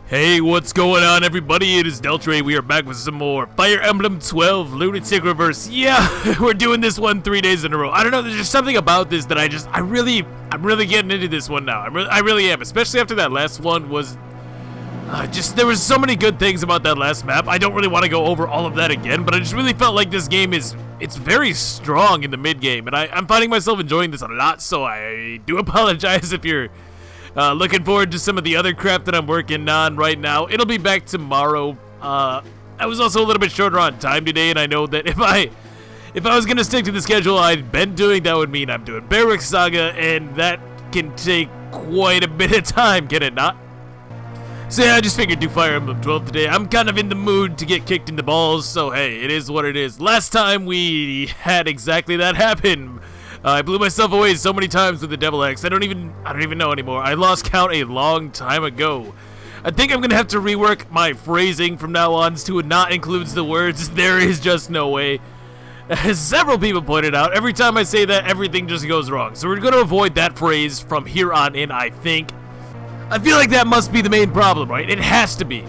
Hey, what's going on, everybody? It is Deltray. We are back with some more Fire Emblem 12 Lunatic Reverse. Yeah, we're doing this one 3 days in a row. I don't know, there's just something about this that I'm really getting into this one now. I really am, especially after that last one was there was so many good things about that last map. I don't really want to go over all of that again, but I just really felt like this game it's very strong in the mid game, and I'm finding myself enjoying this a lot. So I do apologize if you're looking forward to some of the other crap that I'm working on right now. It'll be back tomorrow. I was also a little bit shorter on time today, and I know that if I was gonna stick to the schedule I'd been doing, that would mean I'm doing Barrack Saga, and that can take quite a bit of time, can it not? So yeah, I just figured do Fire Emblem 12 today. I'm kind of in the mood to get kicked in the balls, so hey, it is what it is. Last time we had exactly that happen. I blew myself away so many times with the Devil X. I don't even know anymore. I lost count a long time ago. I think I'm gonna have to rework my phrasing from now on to not includes the words "there is just no way." As several people pointed out, every time I say that, everything just goes wrong. So we're gonna avoid that phrase from here on in, I think. I feel like that must be the main problem, right? It has to be.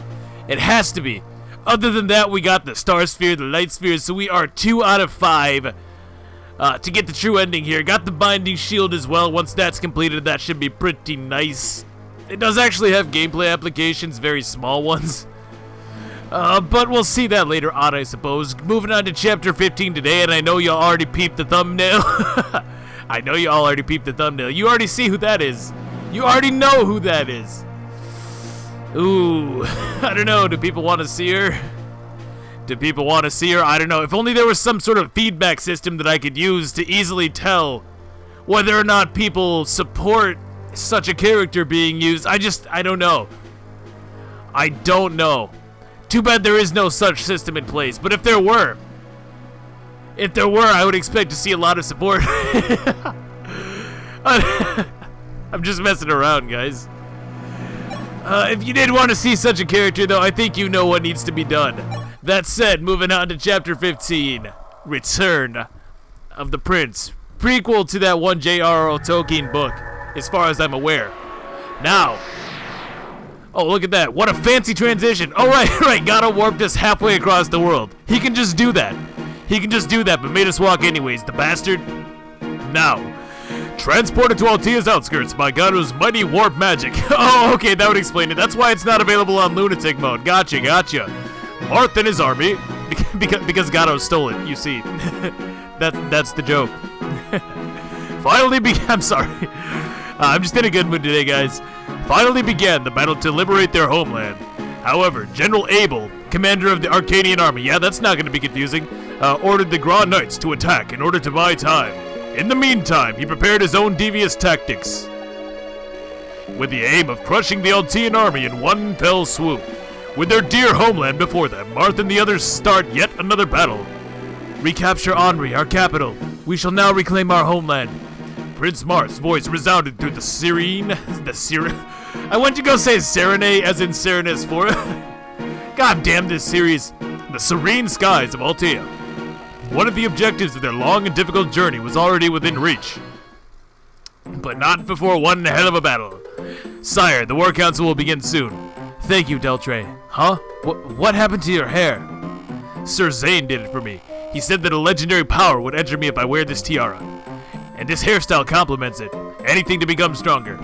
It has to be. Other than that, we got the Star Sphere, the Light Sphere, so we are 2 out of 5. To get the true ending here. Got the Binding Shield as well. Once that's completed, that should be pretty nice. It does actually have gameplay applications, very small ones. But we'll see that later on, I suppose. Moving on to Chapter 15 today, and I know y'all already peeped the thumbnail. I know y'all already peeped the thumbnail. You already see who that is. You already know who that is. Ooh, I don't know. Do people want to see her? Do people want to see her? I don't know. If only there was some sort of feedback system that I could use to easily tell whether or not people support such a character being used. I don't know. I don't know. Too bad there is no such system in place. But if there were, I would expect to see a lot of support. I'm just messing around, guys. If you did want to see such a character, though, I think you know what needs to be done. That said, moving on to Chapter 15, Return of the Prince. Prequel to that one J.R.R. Tolkien book, as far as I'm aware. Now, oh, look at that. What a fancy transition. Oh, right, Gato warped us halfway across the world. He can just do that. But made us walk anyways, the bastard. Now, transported to Altia's outskirts by Gato's mighty warp magic. Oh, okay, that would explain it. That's why it's not available on Lunatic mode. Gotcha. Marth and his army, because Gato stole it, you see. That's the joke. I'm sorry. I'm just in a good mood today, guys. Finally began the battle to liberate their homeland. However, General Abel, commander of the Arcadian army, yeah, that's not going to be confusing, ordered the Grand Knights to attack in order to buy time. In the meantime, he prepared his own devious tactics, with the aim of crushing the Altian army in one fell swoop. With their dear homeland before them, Marth and the others start yet another battle. Recapture Henri, our capital. We shall now reclaim our homeland. Prince Marth's voice resounded through I went to go say Serenade as in Serenes 4. God damn this series. The serene skies of Altea. One of the objectives of their long and difficult journey was already within reach. But not before one hell of a battle. Sire, the War Council will begin soon. Thank you, Deltray. Huh? What happened to your hair? Sir Zane did it for me. He said that a legendary power would enter me if I wear this tiara. And this hairstyle complements it. Anything to become stronger.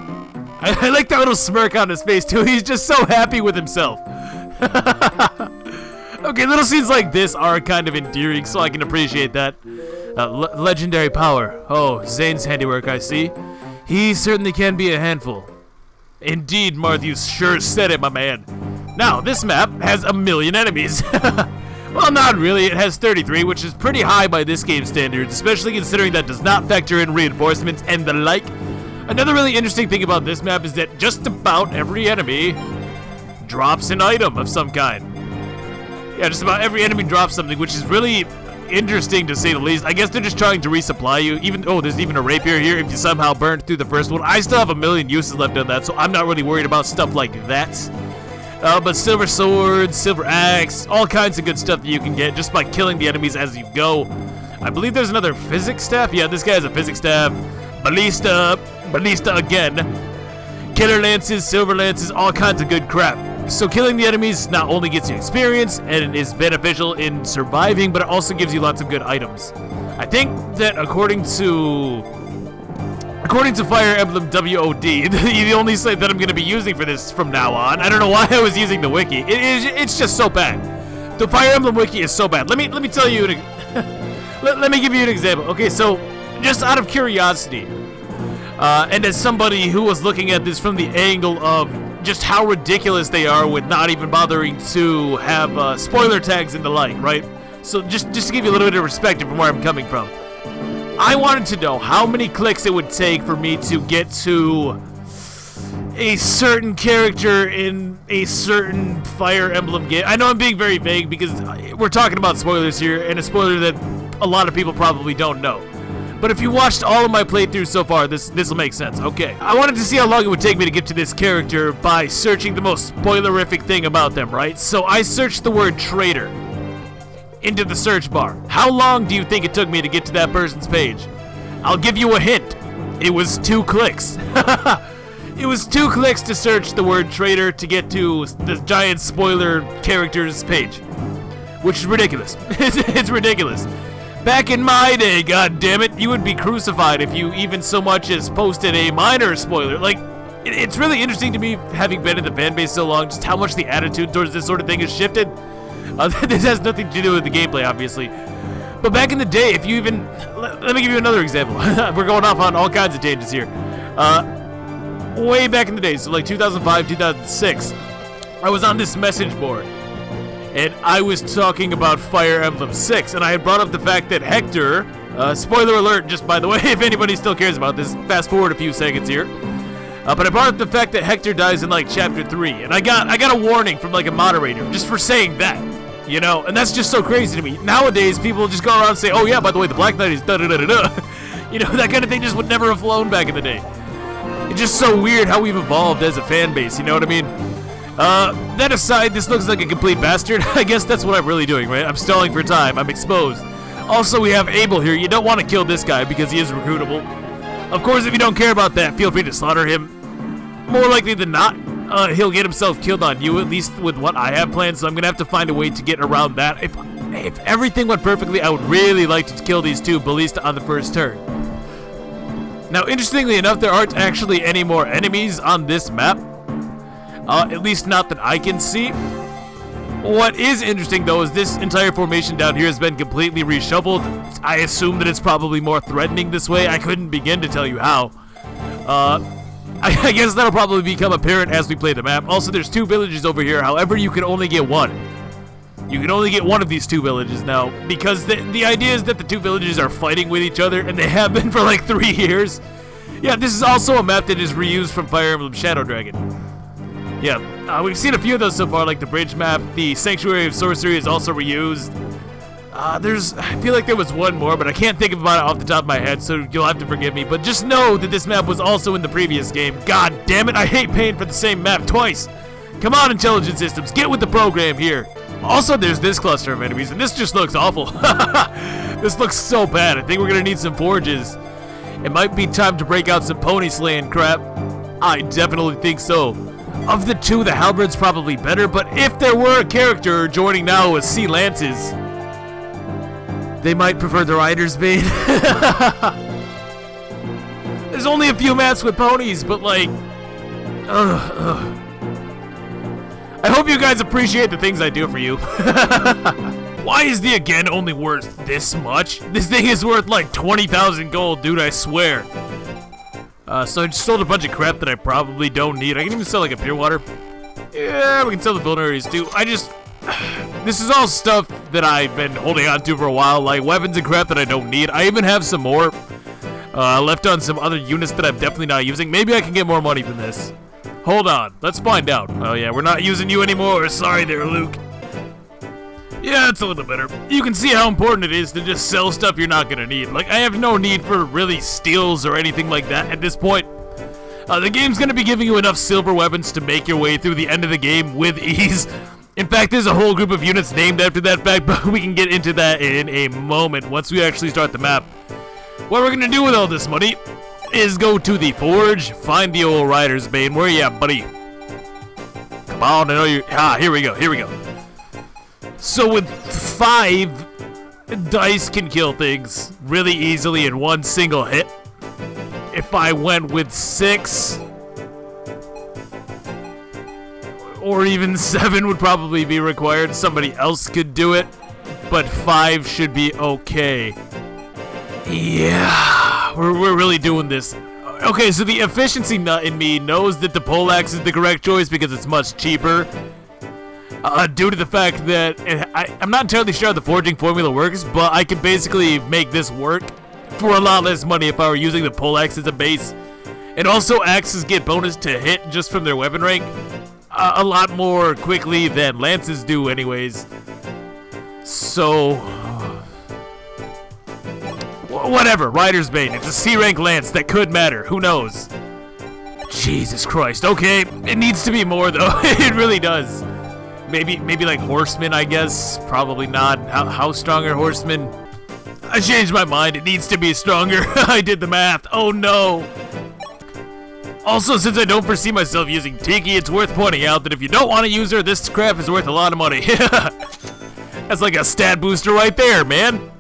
I like that little smirk on his face, too. He's just so happy with himself. Okay, little scenes like this are kind of endearing, so I can appreciate that. Legendary power. Oh, Zane's handiwork, I see. He certainly can be a handful. Indeed, Marth, you sure said it, my man. Now, this map has 1 million enemies. Well, not really. It has 33, which is pretty high by this game's standards, especially considering that does not factor in reinforcements and the like. Another really interesting thing about this map is that just about every enemy drops an item of some kind. Yeah, just about every enemy drops something, which is really interesting to say the least. I guess they're just trying to resupply you. There's even a rapier here if you somehow burned through the first one. I still have 1 million uses left on that, so I'm not really worried about stuff like that. But silver sword, silver axe, all kinds of good stuff that you can get just by killing the enemies as you go. I believe there's another physics staff. Yeah, this guy has a physics staff. Ballista again. Killer lances, silver lances, all kinds of good crap. So killing the enemies not only gets you experience and is beneficial in surviving, but it also gives you lots of good items. I think that according to Fire Emblem WOD, the only site that I'm going to be using for this from now on, I don't know why I was using the wiki. It's just so bad. The Fire Emblem wiki is so bad. Let me tell you, let me give you an example. Okay, so just out of curiosity, and as somebody who was looking at this from the angle of just how ridiculous they are with not even bothering to have spoiler tags and the like, right? So just to give you a little bit of perspective from where I'm coming from, I wanted to know how many clicks it would take for me to get to a certain character in a certain Fire Emblem game. I know I'm being very vague because we're talking about spoilers here, and a spoiler that a lot of people probably don't know. But if you watched all of my playthroughs so far, this will make sense. Okay, I wanted to see how long it would take me to get to this character by searching the most spoilerific thing about them, right? So I searched the word traitor into the search bar. How long do you think it took me to get to that person's page? I'll give you a hint. It was 2 clicks. It was 2 clicks to search the word traitor to get to the giant spoiler character's page, which is ridiculous. It's ridiculous. Back in my day, goddammit, you would be crucified if you even so much as posted a minor spoiler. Like, it's really interesting to me, having been in the fan base so long, just how much the attitude towards this sort of thing has shifted. This has nothing to do with the gameplay, obviously. But back in the day, if you even... Let me give you another example. We're going off on all kinds of tangents here. Way back in the day, so like 2005, 2006, I was on this message board. And I was talking about Fire Emblem 6, and I had brought up the fact that Hector, spoiler alert, just by the way, if anybody still cares about this, fast forward a few seconds here. But I brought up the fact that Hector dies in like chapter 3, and I got a warning from like a moderator just for saying that, you know, and that's just so crazy to me. Nowadays, people just go around and say, oh yeah, by the way, the Black Knight is da-da-da-da-da. You know, that kind of thing just would never have flown back in the day. It's just so weird how we've evolved as a fan base, you know what I mean? That aside, this looks like a complete bastard. I guess that's what I'm really doing, right? I'm stalling for time. I'm exposed. Also, we have Abel here. You don't want to kill this guy because he is recruitable. Of course, if you don't care about that, feel free to slaughter him. More likely than not, he'll get himself killed on you, at least with what I have planned, so I'm going to have to find a way to get around that. If everything went perfectly, I would really like to kill these 2 Ballista on the first turn. Now, interestingly enough, there aren't actually any more enemies on this map. At least not that I can see. What is interesting, though, is this entire formation down here has been completely reshuffled. I assume that it's probably more threatening this way. I couldn't begin to tell you how. I guess that'll probably become apparent as we play the map. Also, there's 2 villages over here. However, you can only get 1. You can only get 1 of these 2 villages now, because the idea is that the 2 villages are fighting with each other, and they have been for like 3 years. Yeah, this is also a map that is reused from Fire Emblem Shadow Dragon. Yeah, we've seen a few of those so far, like the bridge map. The Sanctuary of Sorcery is also reused. I feel like there was one more, but I can't think about it off the top of my head, so you'll have to forgive me. But just know that this map was also in the previous game. God damn it, I hate paying for the same map twice. Come on, Intelligent Systems, get with the program here. Also, there's this cluster of enemies, and this just looks awful. This looks so bad. I think we're gonna need some forges. It might be time to break out some pony slaying crap. I definitely think so. Of the 2, the Halberd's probably better, but if there were a character joining now with Sea Lances, they might prefer the Rider's Bane. There's only a few maps with ponies, but like... I hope you guys appreciate the things I do for you. Why is the again only worth this much? This thing is worth like 20,000 gold, dude, I swear. So I just sold a bunch of crap that I probably don't need. I can even sell like a pure water. Yeah, we can sell the vulnerabilities too. This is all stuff that I've been holding on to for a while, like weapons and crap that I don't need. I even have some more left on some other units that I'm definitely not using. Maybe I can get more money from this. Hold on, let's find out. Oh yeah, we're not using you anymore. Sorry there, Luke. Yeah, it's a little better. You can see how important it is to just sell stuff you're not gonna need. Like, I have no need for really steals or anything like that at this point. The game's gonna be giving you enough silver weapons to make your way through the end of the game with ease. In fact, there's a whole group of units named after that fact, but we can get into that in a moment once we actually start the map. What we're gonna do with all this money is go to the forge, find the old Rider's Bane. Where you at, buddy? Come Come on, I know you. Here we go. So with 5 dice can kill things really easily in one single hit. If I went with 6 or even 7 would probably be required. Somebody else could do it, but 5 should be okay. Yeah, we're really doing this. Okay, so the efficiency nut in me knows that the poleaxe is the correct choice because it's much cheaper. Due to the fact that I'm not entirely sure how the forging formula works, but I could basically make this work for a lot less money if I were using the poleaxe as a base. And also, axes get bonus to hit just from their weapon rank a lot more quickly than lances do anyways. So whatever, Rider's Bane. It's a C-rank lance that could matter. Who knows? Jesus Christ. Okay, it needs to be more though. It really does. Maybe like Horseman, I guess. Probably not. How strong are Horsemen? I changed my mind. It needs to be stronger. I did the math. Oh no. Also, since I don't foresee myself using Tiki, it's worth pointing out that if you don't want to use her, this crap is worth a lot of money. That's like a stat booster right there, man.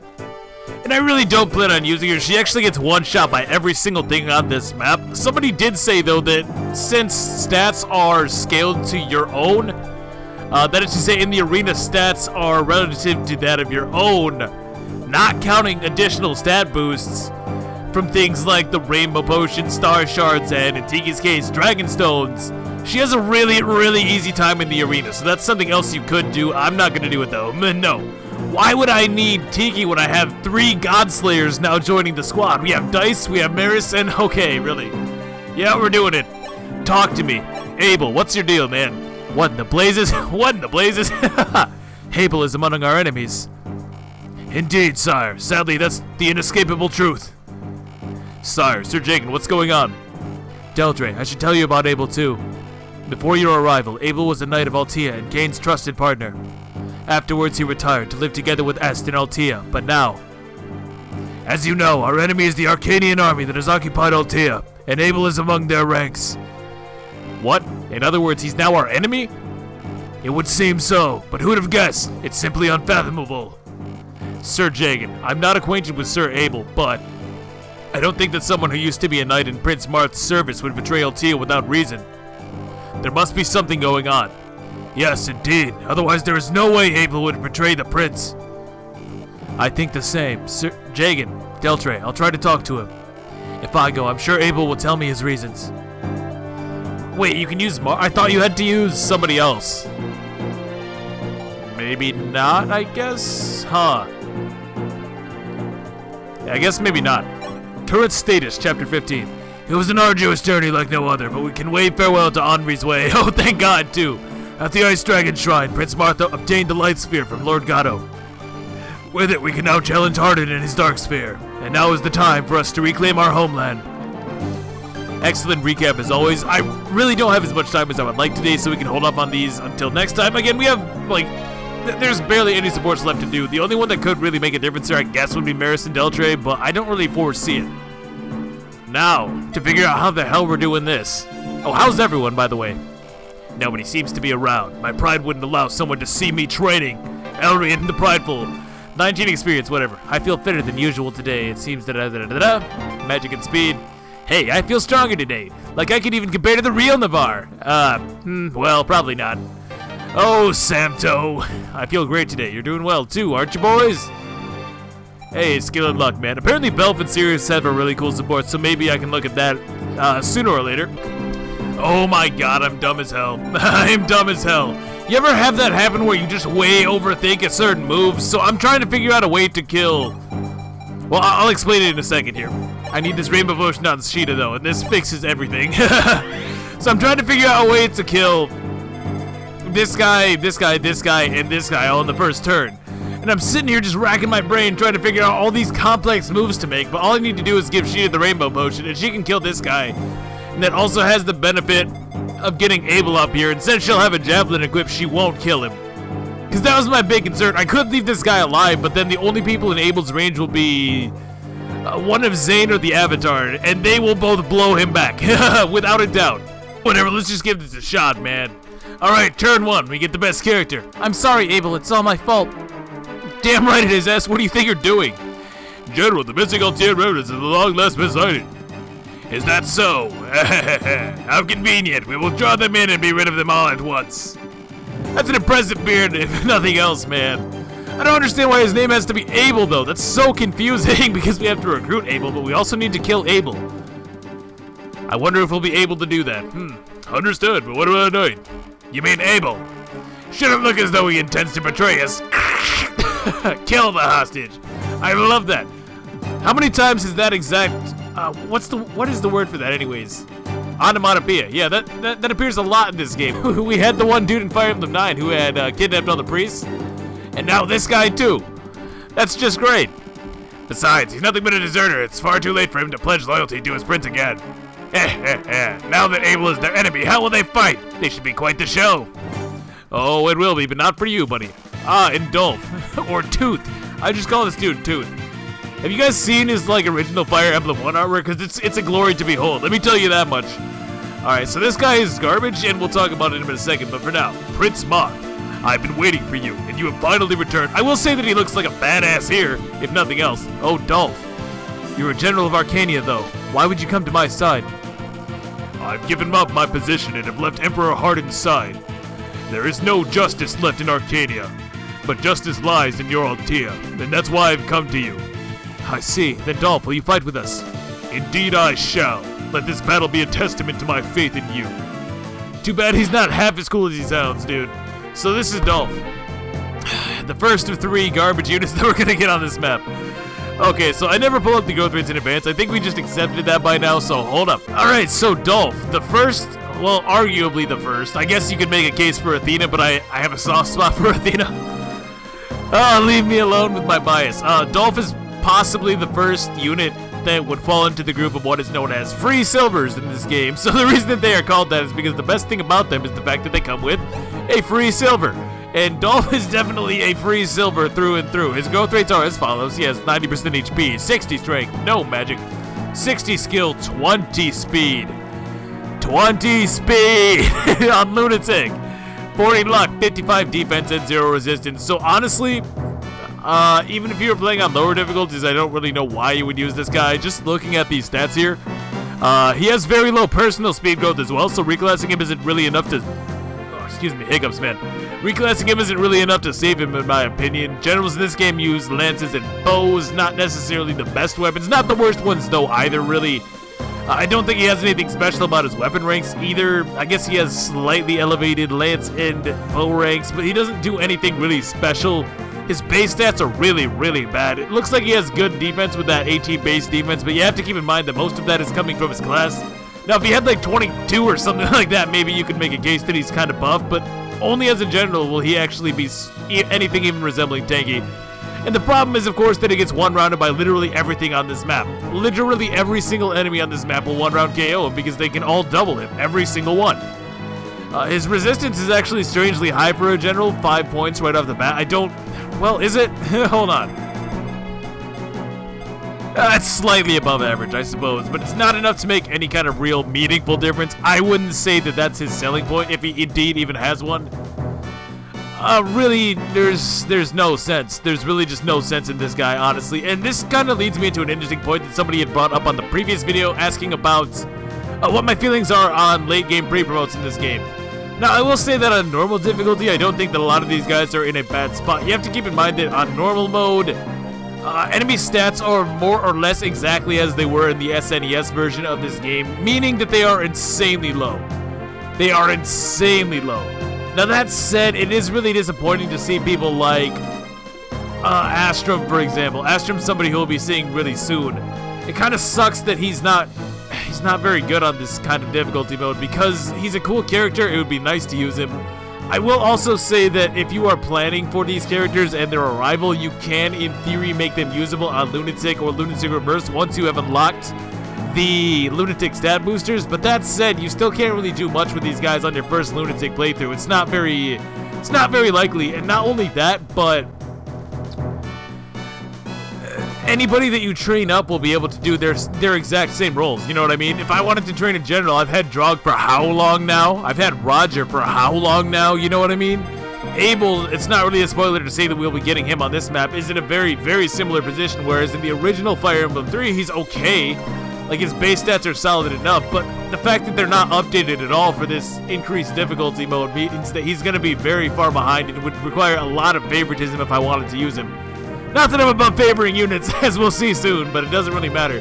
And I really don't plan on using her. She actually gets one shot by every single thing on this map. Somebody did say, though, that since stats are scaled to your own, that is to say, in the arena, stats are relative to that of your own, not counting additional stat boosts from things like the Rainbow Potion, Star Shards, and in Tiki's case, Dragon Stones. She has a really, really easy time in the arena, so that's something else you could do. I'm not going to do it, though. No. Why would I need Tiki when I have 3 Godslayers now joining the squad? We have Dice, we have Maris, and okay, really. Yeah, we're doing it. Talk to me. Abel, what's your deal, man? What in the blazes? What in the blazes? Abel is among our enemies. Indeed, sire. Sadly, that's the inescapable truth. Sire, Sir Jagan, what's going on? Deldre, I should tell you about Abel too. Before your arrival, Abel was a knight of Altea and Kane's trusted partner. Afterwards, he retired to live together with Est in Altea, but now... As you know, our enemy is the Arcanian army that has occupied Altea, and Abel is among their ranks. What? In other words, he's now our enemy? It would seem so, but who'd have guessed? It's simply unfathomable. Sir Jagan, I'm not acquainted with Sir Abel, but... I don't think that someone who used to be a knight in Prince Marth's service would betray Altea without reason. There must be something going on. Yes, indeed. Otherwise, there is no way Abel would betray the prince. I think the same. Sir Jagan, Deltre, I'll try to talk to him. If I go, I'm sure Abel will tell me his reasons. Wait, you can use I thought you had to use somebody else. Maybe not, I guess? Huh. Yeah, I guess maybe not. Current status, Chapter 15. It was an arduous journey like no other, but we can wave farewell to Henri's way. Oh, thank God, too. At the Ice Dragon Shrine, Prince Martha obtained the Light Sphere from Lord Gatto. With it, we can now challenge Hardin in his Dark Sphere. And now is the time for us to reclaim our homeland. Excellent recap as always. I really don't have as much time as I would like today, so we can hold up on these until next time. Again, we have, like, there's barely any supports left to do. The only one that could really make a difference here, I guess, would be Maris and Deltre, but I don't really foresee it. Now, to figure out how the hell we're doing this. Oh, how's everyone, by the way? Nobody seems to be around. My pride wouldn't allow someone to see me training. Elrian the Prideful. 19 experience, whatever. I feel fitter than usual today. It seems that magic and speed. Hey, I feel stronger today. Like I could even compare to the real Navarre. Well, probably not. Oh, Samto. I feel great today. You're doing well too, aren't you, boys? Hey, skill and luck, man. Apparently Belf and Sirius have a really cool support, so maybe I can look at that sooner or later. Oh my God, I'm dumb as hell. I'm dumb as hell. You ever have that happen where you just way overthink a certain move? So I'm trying to figure out a way to kill... Well, I'll explain it in a second here. I need this Rainbow Potion on Sheeta though, and this fixes everything. So I'm trying to figure out a way to kill this guy, this guy, this guy, and this guy all in the first turn. And I'm sitting here just racking my brain trying to figure out all these complex moves to make, but all I need to do is give Sheeta the Rainbow Potion, and she can kill this guy. And that also has the benefit of getting Abel up here, and since she'll have a Javelin equipped, she won't kill him. Because that was my big concern. I could leave this guy alive, but then the only people in Abel's range will be one of Zane or the Avatar, and they will both blow him back, without a doubt. Whatever, let's just give this a shot, man. Alright, turn 1. We get the best character. I'm sorry, Abel. It's all my fault. Damn right it is, S. What do you think you're doing? General, the missing Altier remnants is long last sighted. Is that so? How convenient. We will draw them in and be rid of them all at once. That's an impressive beard, if nothing else, man. I don't understand why his name has to be Abel, though. That's so confusing because we have to recruit Abel, but we also need to kill Abel. I wonder if we'll be able to do that. Understood, but what about a knight? You mean Abel? Shouldn't look as though he intends to betray us. Kill the hostage. I love that. How many times is that exact... what is the word for that anyways? Onomatopoeia. Yeah, that appears a lot in this game. We had the one dude in Fire Emblem 9 who had kidnapped all the priests. And now this guy too. That's just great. Besides, he's nothing but a deserter. It's far too late for him to pledge loyalty to his prince again. Now that Abel is their enemy, how will they fight? They should be quite the show. Oh, it will be, but not for you, buddy. And Dolph. Or Tooth. I just call this dude Tooth. Have you guys seen his original Fire Emblem 1 artwork? Because it's a glory to behold. Let me tell you that much. Alright, so this guy is garbage, and we'll talk about it in a second. But for now, Prince Moth. I've been waiting for you, and you have finally returned. I will say that he looks like a badass here, if nothing else. Oh, Dolph. You're a general of Arcania, though. Why would you come to my side? I've given up my position and have left Emperor Hardin's side. There is no justice left in Arcania, but justice lies in your Altea, and that's why I've come to you. I see. Then Dolph, will you fight with us? Indeed I shall. Let this battle be a testament to my faith in you. Too bad he's not half as cool as he sounds, dude. So this is Dolph. The first of 3 garbage units that we're gonna get on this map. Okay, so I never pull up the growth rates in advance. I think we just accepted that by now, so hold up. Alright, so Dolph, the first, well, arguably the first. I guess you could make a case for Athena, but I have a soft spot for Athena. Oh, leave me alone with my bias. Dolph is possibly the first unit that would fall into the group of what is known as free silvers in this game. So the reason that they are called that is because the best thing about them is the fact that they come with a free silver. And Dolph is definitely a free silver through and through. His growth rates are as follows. He has 90% HP, 60 strength, no magic, 60 skill, 20 speed. 20 speed on Lunatic. 40 luck, 55 defense, and 0 resistance. So honestly, even if you were playing on lower difficulties, I don't really know why you would use this guy. Just looking at these stats here, he has very low personal speed growth as well, so reclassing him isn't really enough to... Oh, excuse me, hiccups, man. Reclassing him isn't really enough to save him, in my opinion. Generals in this game use lances and bows, not necessarily the best weapons. Not the worst ones, though, either, really. I don't think he has anything special about his weapon ranks either. I guess he has slightly elevated lance and bow ranks, but he doesn't do anything really special. His base stats are really, really bad. It looks like he has good defense with that 18 base defense, but you have to keep in mind that most of that is coming from his class. Now, if he had 22 or something like that, maybe you could make a case that he's kind of buff, but only as a general will he actually be anything even resembling tanky. And the problem is, of course, that he gets one-rounded by literally everything on this map. Literally every single enemy on this map will one-round KO him because they can all double him, every single one. His resistance is actually strangely high for a general, 5 points right off the bat. I don't... Well, is it? Hold on. That's slightly above average, I suppose, but it's not enough to make any kind of real meaningful difference. I wouldn't say that that's his selling point, if he indeed even has one. Really, there's no sense. There's really just no sense in this guy, honestly. And this kind of leads me to an interesting point that somebody had brought up on the previous video, asking about what my feelings are on late game pre-promotes in this game. Now, I will say that on normal difficulty, I don't think that a lot of these guys are in a bad spot. You have to keep in mind that on normal mode, enemy stats are more or less exactly as they were in the SNES version of this game, meaning that they are insanely low. They are insanely low. Now, that said, it is really disappointing to see people like Astrum, for example. Astrum's somebody who we'll be seeing really soon. It kind of sucks that he's not very good on this kind of difficulty mode because he's a cool character. It would be nice to use him. I will also say that if you are planning for these characters and their arrival, you can, in theory, make them usable on Lunatic or Lunatic Reverse once you have unlocked the Lunatic stat boosters. But that said, you still can't really do much with these guys on your first Lunatic playthrough. It's not very likely. And not only that, but anybody that you train up will be able to do their exact same roles. You know what I mean? If I wanted to train a general, I've had Drog for how long now? I've had Roger for how long now? You know what I mean? Abel, it's not really a spoiler to say that we'll be getting him on this map, is in a very, very similar position, whereas in the original Fire Emblem 3, he's okay. Like, his base stats are solid enough, but the fact that they're not updated at all for this increased difficulty mode means that he's going to be very far behind and it would require a lot of favoritism if I wanted to use him. Not that I'm above favoring units, as we'll see soon, but it doesn't really matter.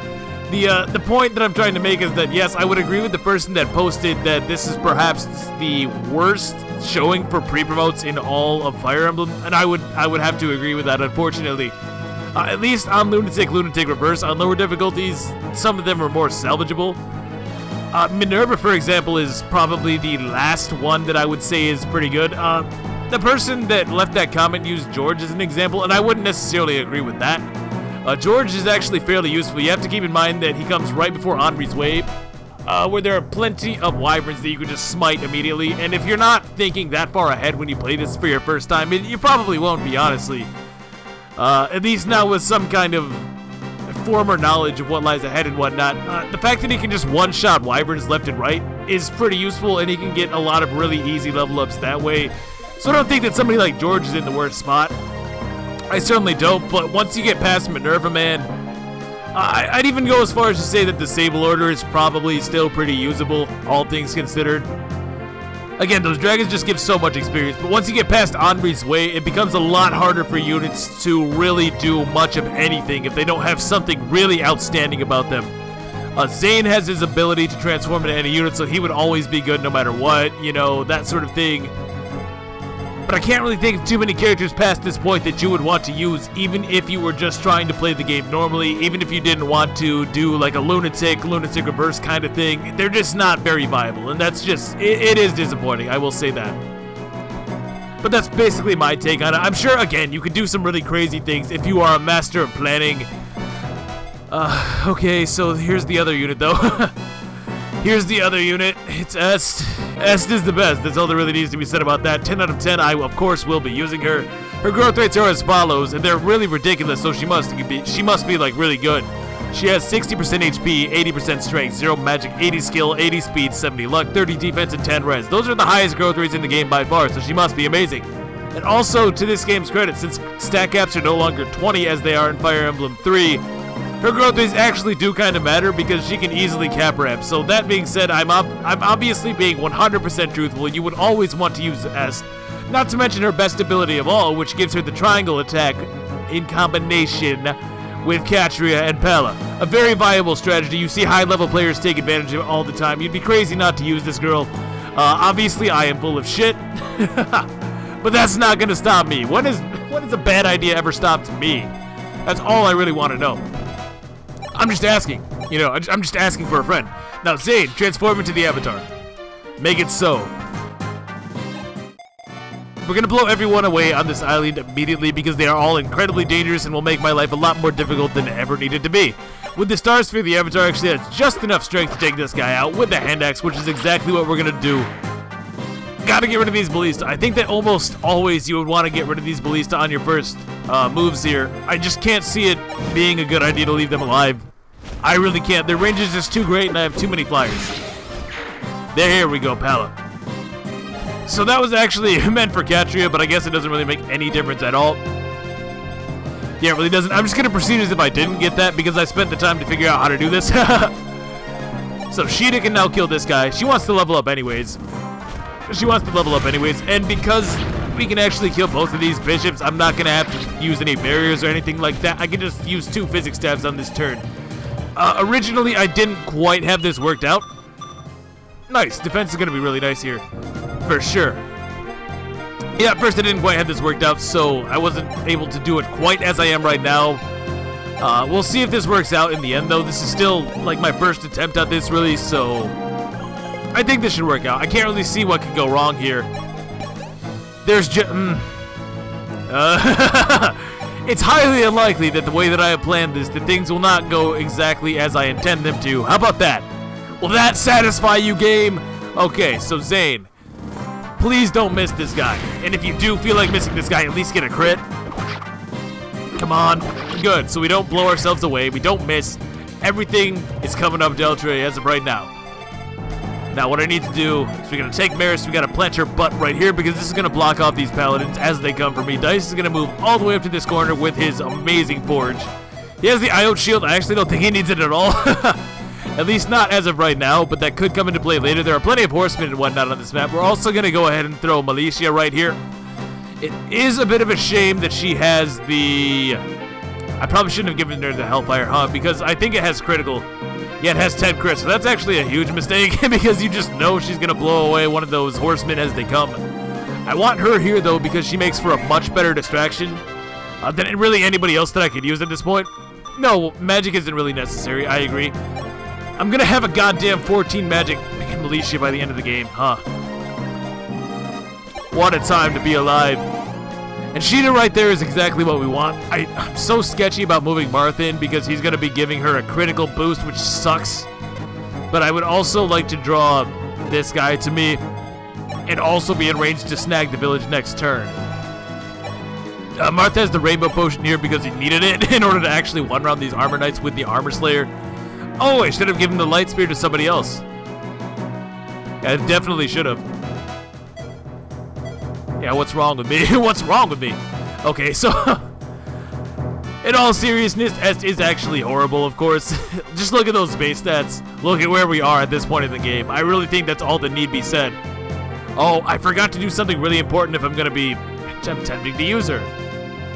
The point that I'm trying to make is that, yes, I would agree with the person that posted that this is perhaps the worst showing for pre-promotes in all of Fire Emblem, and I would have to agree with that, unfortunately. At least on Lunatic Reverse, on lower difficulties, some of them are more salvageable. Minerva, for example, is probably the last one that I would say is pretty good. The person that left that comment used George as an example, and I wouldn't necessarily agree with that. George is actually fairly useful. You have to keep in mind that he comes right before Henri's Wave, where there are plenty of wyverns that you can just smite immediately, and if you're not thinking that far ahead when you play this for your first time, you probably won't be, honestly. At least now with some kind of former knowledge of what lies ahead and whatnot. The fact that he can just one-shot wyverns left and right is pretty useful, and he can get a lot of really easy level ups that way. So I don't think that somebody like George is in the worst spot. I certainly don't, but once you get past Minerva, man, I'd even go as far as to say that the Sable Order is probably still pretty usable, all things considered. Again, those dragons just give so much experience, but once you get past Henri's Way, it becomes a lot harder for units to really do much of anything if they don't have something really outstanding about them. Zane has his ability to transform into any unit, so he would always be good no matter what, you know, that sort of thing. But I can't really think of too many characters past this point that you would want to use, even if you were just trying to play the game normally, even if you didn't want to do like a Lunatic Reverse kind of thing. They're just not very viable, and that's just, it is disappointing, I will say that. But that's basically my take on it. I'm sure, again, you could do some really crazy things if you are a master of planning. Okay, so here's the other unit, though. Here's the other unit. It's Est. Est is the best. That's all there really needs to be said about that. 10 out of 10. I, of course, will be using her. Her growth rates are as follows, and they're really ridiculous, so she must be like really good. She has 60% HP, 80% strength, 0 magic, 80 skill, 80 speed, 70 luck, 30 defense, and 10 res. Those are the highest growth rates in the game by far, so she must be amazing. And also, to this game's credit, since stat caps are no longer 20 as they are in Fire Emblem 3, her growth rates actually do kind of matter because she can easily cap ramp. So that being said, I'm obviously being 100% truthful. You would always want to use Est. Not to mention her best ability of all, which gives her the triangle attack in combination with Katria and Pella. A very viable strategy. You see high-level players take advantage of it all the time. You'd be crazy not to use this girl. Obviously, I am full of shit. But that's not going to stop me. When is a bad idea ever stopped me? That's all I really want to know. I'm just asking. You know, I'm just asking for a friend. Now, Zane, transform into the Avatar. Make it so. We're gonna blow everyone away on this island immediately because they are all incredibly dangerous and will make my life a lot more difficult than it ever needed to be. With the Star Sphere, the Avatar actually has just enough strength to take this guy out with the hand axe, which is exactly what we're gonna do. Gotta get rid of these ballista. I think that almost always you would want to get rid of these ballista on your first moves here. I just can't see it being a good idea to leave them alive. I really can't. Their range is just too great and I have too many flyers. There we go, Pala. So that was actually meant for Katria, but I guess it doesn't really make any difference at all. Yeah, it really doesn't. I'm just going to proceed as if I didn't get that because I spent the time to figure out how to do this. So Sheeta can now kill this guy. She wants to level up anyways. And because we can actually kill both of these bishops, I'm not going to have to use any barriers or anything like that. I can just use 2 physics tabs on this turn. Originally, I didn't quite have this worked out. Nice. Defense is going to be really nice here. For sure. Yeah, at first I didn't quite have this worked out, so I wasn't able to do it quite as I am right now. We'll see if this works out in the end, though. This is still, like, my first attempt at this, really, so I think this should work out. I can't really see what could go wrong here. There's just... It's highly unlikely that the way that I have planned this, that things will not go exactly as I intend them to. How about that? Will that satisfy you, game? Okay, so Zane, please don't miss this guy. And if you do feel like missing this guy, at least get a crit. Come on. Good. So we don't blow ourselves away. We don't miss. Everything is coming up Deltray as of right now. Now what I need to do is we're going to take Maris. We got to plant her butt right here because this is going to block off these paladins as they come for me. Dice is going to move all the way up to this corner with his amazing forge. He has the IOT shield. I actually don't think he needs it at all. At least not as of right now, but that could come into play later. There are plenty of horsemen and whatnot on this map. We're also going to go ahead and throw Militia right here. It is a bit of a shame that she has the... I probably shouldn't have given her the Hellfire, huh? Because I think it has critical. Yeah, it has 10 crits, so that's actually a huge mistake because you just know she's going to blow away one of those horsemen as they come. I want her here, though, because she makes for a much better distraction than really anybody else that I could use at this point. No, magic isn't really necessary, I agree. I'm going to have a goddamn 14 magic militia by the end of the game, huh? What a time to be alive. And Sheeta right there is exactly what we want. I'm so sketchy about moving Martha in because he's going to be giving her a critical boost, which sucks. But I would also like to draw this guy to me and also be in range to snag the village next turn. Martha has the rainbow potion here because he needed it in order to actually one-round these armor knights with the armor slayer. Oh, I should have given the light spear to somebody else. I definitely should have. Yeah, what's wrong with me? What's wrong with me? Okay, so... in all seriousness, Est is actually horrible, of course. Just look at those base stats. Look at where we are at this point in the game. I really think that's all that need be said. Oh, I forgot to do something really important if I'm going to be attempting to use her.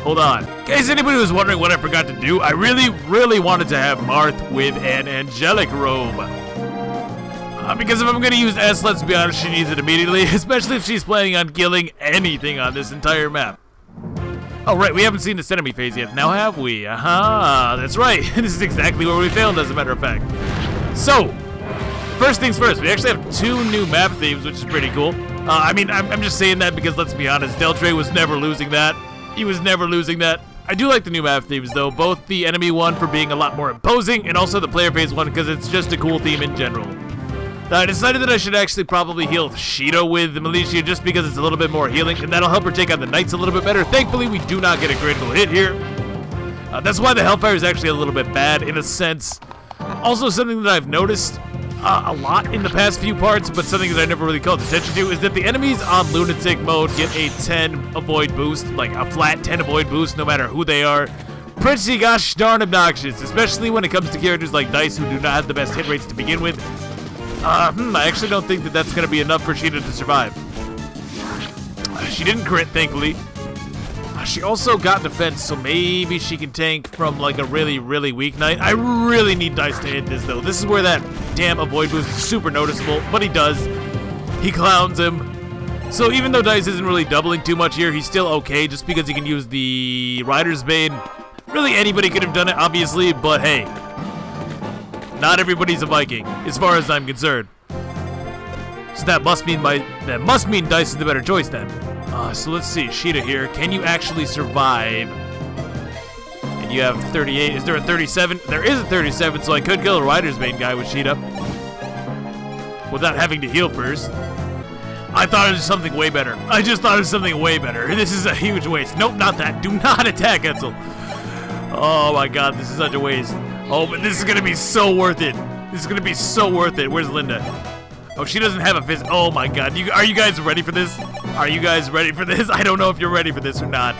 Hold on. In case anybody was wondering what I forgot to do, I really wanted to have Marth with an angelic robe. Because if I'm going to use S, let's be honest, she needs it immediately, especially if she's planning on killing anything on this entire map. Oh, right, we haven't seen this enemy phase yet. Now have we? Aha, that's right. This is exactly where we failed, as a matter of fact. So, first things first, we actually have 2 new map themes, which is pretty cool. I mean, I'm just saying that because, let's be honest, Deltray was never losing that. He was never losing that. I do like the new map themes, though, both the enemy one for being a lot more imposing, and also the player phase one because it's just a cool theme in general. I decided that I should actually probably heal Sheeta with the militia just because it's a little bit more healing, and that'll help her take out the knights a little bit better. Thankfully, we do not get a critical hit here. That's why the Hellfire is actually a little bit bad in a sense. Also, something that I've noticed a lot in the past few parts, but something that I never really called attention to, is that the enemies on Lunatic mode get a 10 avoid boost, like a flat 10 avoid boost no matter who they are. Pretty gosh darn obnoxious, especially when it comes to characters like Dice who do not have the best hit rates to begin with. I actually don't think that that's going to be enough for Sheeta to survive. She didn't crit, thankfully. She also got defense, so maybe she can tank from like a really weak knight. I really need Dice to hit this, though. This is where that damn avoid boost is super noticeable, but he does. He clowns him. So even though Dice isn't really doubling too much here, he's still okay just because he can use the Rider's Bane. Really, anybody could have done it, obviously, but hey. Not everybody's a Viking, as far as I'm concerned. So that must mean Dice is the better choice then. So let's see, Sheeta here. Can you actually survive? And you have 38. Is there a 37? There is a 37, so I could kill a Rider's Bane guy with Sheeta without having to heal first. I thought it was something way better. I just thought it was something way better. This is a huge waste. Nope, not that. Do not attack Etzel. Oh my god, this is such a waste. Oh, but this is going to be so worth it. This is going to be so worth it. Where's Linda? Oh, she doesn't have a fist. Oh my god. Are you guys ready for this? Are you guys ready for this? I don't know if you're ready for this or not.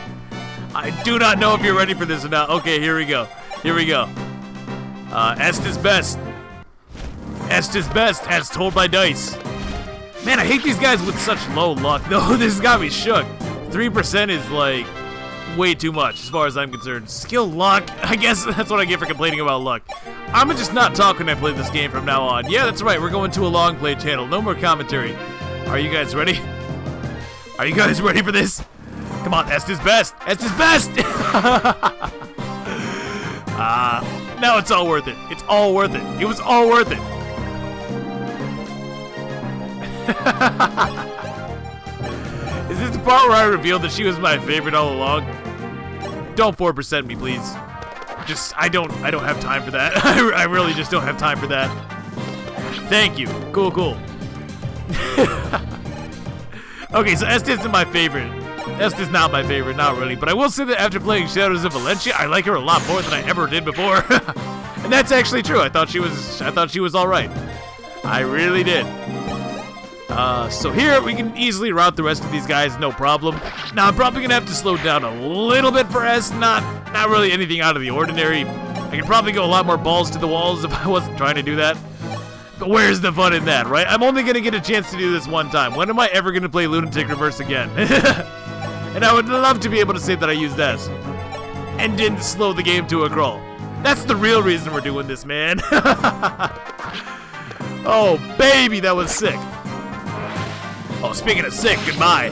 I do not know if you're ready for this or not. Okay, here we go. Here we go. Est is best. Est is best, as told by Dice. Man, I hate these guys with such low luck. No, this has got me shook. 3% is like way too much as far as I'm concerned. Skill luck, I guess that's what I get for complaining about luck. I'm just not talk when I play this game from now on. Yeah, that's right, we're going to a long play channel. No more commentary. Are you guys ready? Are you guys ready for this? Come on, Est is best. Est is best. Now it's all worth it. It's all worth it. It was all worth it. Is this the part where I revealed that she was my favorite all along? Don't 4% me, please. I don't have time for that. I really just don't have time for that. Thank you. Cool. Okay, so Est isn't my favorite. Est is not my favorite, not really. But I will say that after playing Shadows of Valencia, I like her a lot more than I ever did before. And that's actually true. I thought she was all right. I really did. So here we can easily route the rest of these guys, no problem. Now I'm probably gonna have to slow down a little bit for Est, not really anything out of the ordinary. I could probably go a lot more balls to the walls if I wasn't trying to do that. But where's the fun in that, right? I'm only gonna get a chance to do this one time. When am I ever gonna play Lunatic Reverse again? And I would love to be able to say that I used Est and didn't slow the game to a crawl. That's the real reason we're doing this, man. Oh, baby, that was sick. Oh, speaking of sick, goodbye.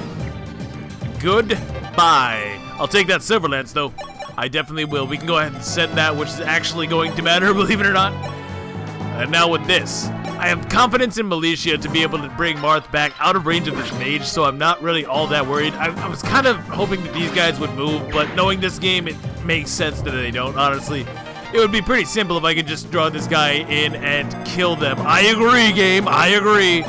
Goodbye. I'll take that silver lance, though. I definitely will. We can go ahead and send that, which is actually going to matter, believe it or not. And now with this, I have confidence in Militia to be able to bring Marth back out of range of this mage, so I'm not really all that worried. I was kind of hoping that these guys would move, but knowing this game, it makes sense that they don't, honestly. It would be pretty simple if I could just draw this guy in and kill them. I agree, game. I agree.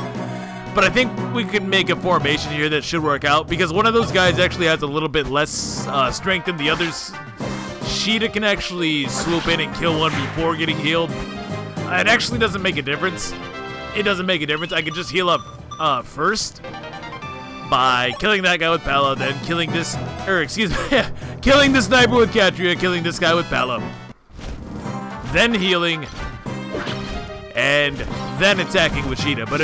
But I think we could make a formation here that should work out, because one of those guys actually has a little bit less strength than the others. Sheeta can actually swoop in and kill one before getting healed. It actually doesn't make a difference. It doesn't make a difference. I can just heal up first by killing that guy with Pala, then killing this, killing the sniper with Katria, killing this guy with Pala, then healing, and then attacking with Sheeta. But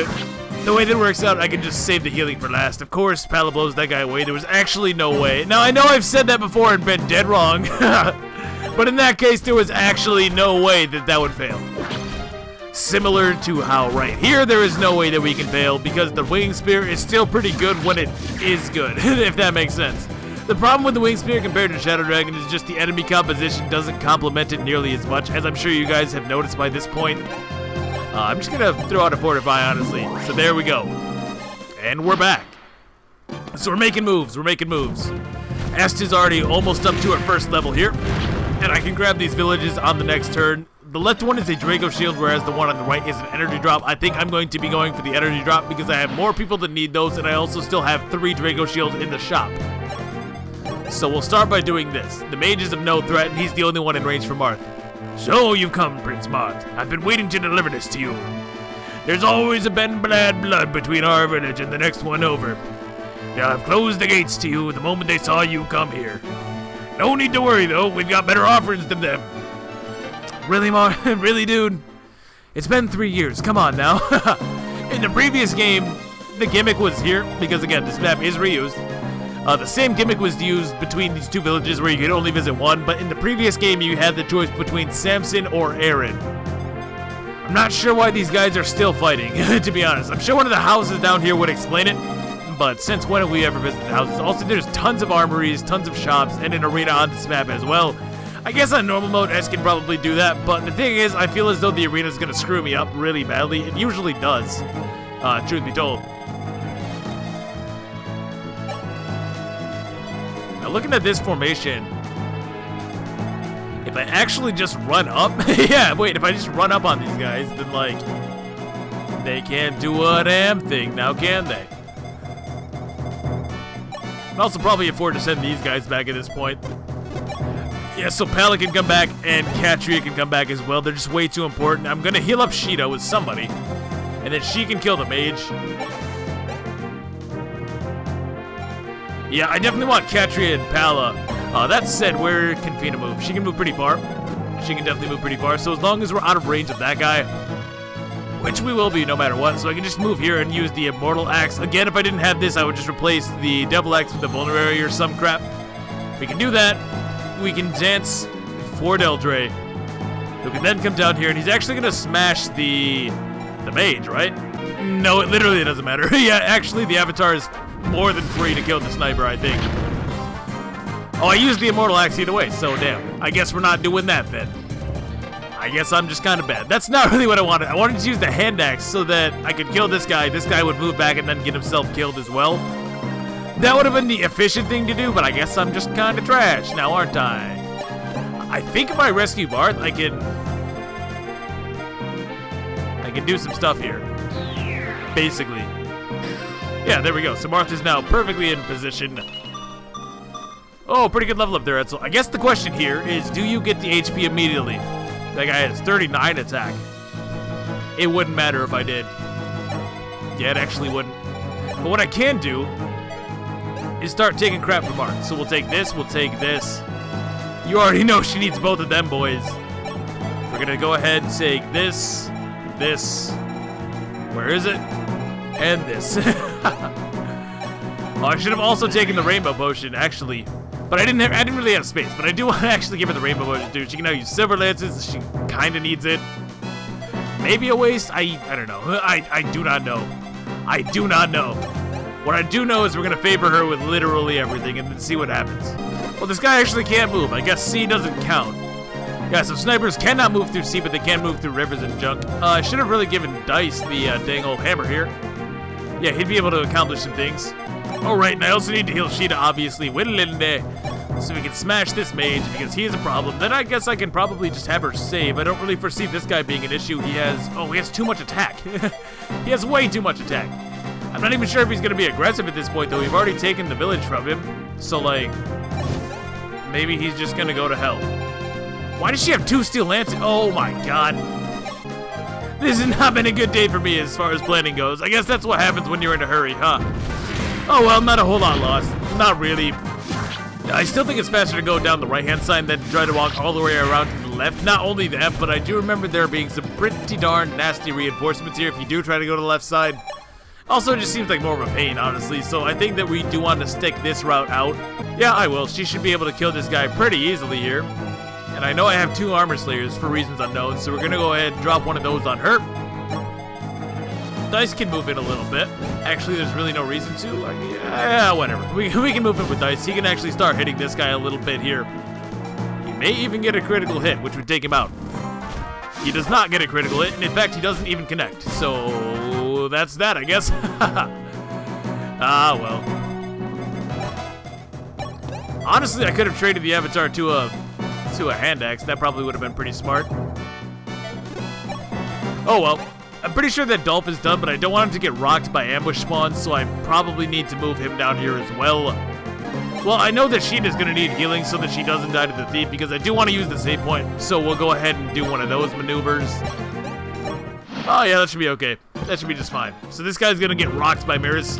the way that works out, I can just save the healing for last. Of course, Pala blows that guy away. There was actually no way. Now, I know I've said that before and been dead wrong, but in that case, there was actually no way that that would fail. Similar to how right here, there is no way that we can fail, because the Wing Spear is still pretty good when it is good, if that makes sense. The problem with the Wing Spear compared to Shadow Dragon is just the enemy composition doesn't complement it nearly as much, as I'm sure you guys have noticed by this point. I'm just gonna throw out a Fortify, honestly. So there we go. And we're back. So we're making moves, Est is already almost up to our first level here, and I can grab these villages on the next turn. The left one is a Draco Shield, whereas the one on the right is an energy drop. I think I'm going to be going for the energy drop because I have more people that need those, and I also still have 3 Draco Shields in the shop. So we'll start by doing this. The mage is of no threat, and he's the only one in range for Marth. So you've come, Prince Marth. I've been waiting to deliver this to you. There's always been bad blood between our village and the next one over. I've closed the gates to you the moment they saw you come here. No need to worry, though. We've got better offerings than them. Really, really, dude? It's been 3 years. Come on now. In the previous game, the gimmick was here, because again, this map is reused. The same gimmick was used between these 2 villages where you could only visit one, but in the previous game, you had the choice between Samson or Aaron. I'm not sure why these guys are still fighting, to be honest. I'm sure one of the houses down here would explain it, but since when have we ever visited the houses? Also, there's tons of armories, tons of shops, and an arena on this map as well. I guess on normal mode, Est can probably do that, but the thing is, I feel as though the arena is going to screw me up really badly. It usually does, truth be told. Now, looking at this formation, if I actually just run up, yeah, wait, if I just run up on these guys, then, like, they can't do a damn thing now, can they? I'd also probably afford to send these guys back at this point. Yeah, so Pala can come back, and Katria can come back as well. They're just way too important. I'm going to heal up Sheeta with somebody, and then she can kill the mage. Yeah, I definitely want Katria and Pala. That said, where can Fina move? She can move pretty far. She can definitely move pretty far. So as long as we're out of range of that guy, which we will be no matter what, so I can just move here and use the Immortal Axe. Again, if I didn't have this, I would just replace the Devil Axe with the Vulnerary or some crap. We can do that. We can dance for Deldre, who can then come down here, and he's actually going to smash the mage, right? No, it literally doesn't matter. Yeah, actually, the Avatar is more than free to kill the sniper, I think. Oh, I used the Immortal Axe either way, so damn. I guess we're not doing that then. I guess I'm just kind of bad. That's not really what I wanted. I wanted to use the hand axe so that I could kill this guy. This guy would move back and then get himself killed as well. That would have been the efficient thing to do, but I guess I'm just kind of trash now, aren't I? I think if I rescue Marth, I can do some stuff here. Basically. Yeah, there we go. So Marth is now perfectly in position Oh, pretty good level up there, Edsel. I guess the question here is, do you get the HP immediately? That guy has 39 attack. It wouldn't matter if I did. Yeah, it actually wouldn't. But what I can do is start taking crap from Mark. So we'll take this, we'll take this. You already know she needs both of them, boys. We're gonna go ahead and take this, where is it? And this. Oh, I should have also taken the rainbow potion, actually. But I didn't really have space. But I do want to actually give her the rainbow potion, too. She can now use silver lances. She kind of needs it. Maybe a waste? I don't know. I do not know. I do not know. What I do know is we're going to favor her with literally everything and then see what happens. Well, this guy actually can't move. I guess C doesn't count. Yeah, so snipers cannot move through C, but they can move through rivers and junk. I should have really given Dice the dang old hammer here. Yeah, he'd be able to accomplish some things. Alright, and I also need to heal Sheeta, obviously, so we can smash this mage, because he is a problem. Then I guess I can probably just have her save. I don't really foresee this guy being an issue. He has too much attack. He has way too much attack. I'm not even sure if he's going to be aggressive at this point, though. We've already taken the village from him. So, like, maybe he's just going to go to hell. Why does she have 2 steel lances? Oh, my God. This has not been a good day for me as far as planning goes. I guess that's what happens when you're in a hurry, huh? Oh, well, not a whole lot lost. Not really. I still think it's faster to go down the right-hand side than to try to walk all the way around to the left. Not only that, but I do remember there being some pretty darn nasty reinforcements here if you do try to go to the left side. Also, it just seems like more of a pain, honestly, so I think that we do want to stick this route out. Yeah, I will. She should be able to kill this guy pretty easily here. And I know I have 2 armor slayers for reasons unknown, so we're going to go ahead and drop one of those on her. Dice can move in a little bit. Actually, there's really no reason to. Yeah, whatever. We can move it with Dice. He can actually start hitting this guy a little bit here. He may even get a critical hit, which would take him out. He does not get a critical hit, and in fact, he doesn't even connect. So, that's that, I guess. Ah, well. Honestly, I could have traded the avatar to a hand axe. That probably would have been pretty smart. Oh, well. I'm pretty sure that Dolph is done, but I don't want him to get rocked by ambush spawns, so I probably need to move him down here as well. Well, I know that Sheena's going to need healing so that she doesn't die to the thief, because I do want to use the save point, so we'll go ahead and do one of those maneuvers. Oh, yeah, that should be okay. That should be just fine. So this guy's going to get rocked by mirrors.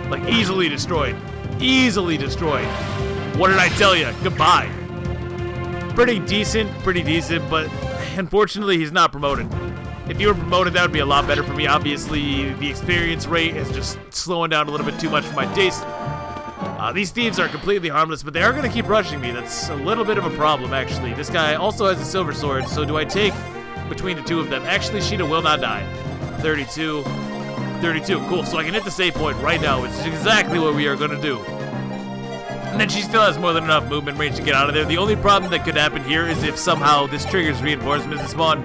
Like, easily destroyed. Easily destroyed. What did I tell you? Goodbye. Pretty decent, but unfortunately, he's not promoted. If you were promoted, that would be a lot better for me. Obviously, the experience rate is just slowing down a little bit too much for my taste. These thieves are completely harmless, but they are going to keep rushing me. That's a little bit of a problem, actually. This guy also has a silver sword, so do I take between the 2 of them? Actually, Sheeta will not die. 32. 32. Cool. So I can hit the save point right now, which is exactly what we are going to do. And then she still has more than enough movement range to get out of there. The only problem that could happen here is if somehow this triggers reinforcements to spawn,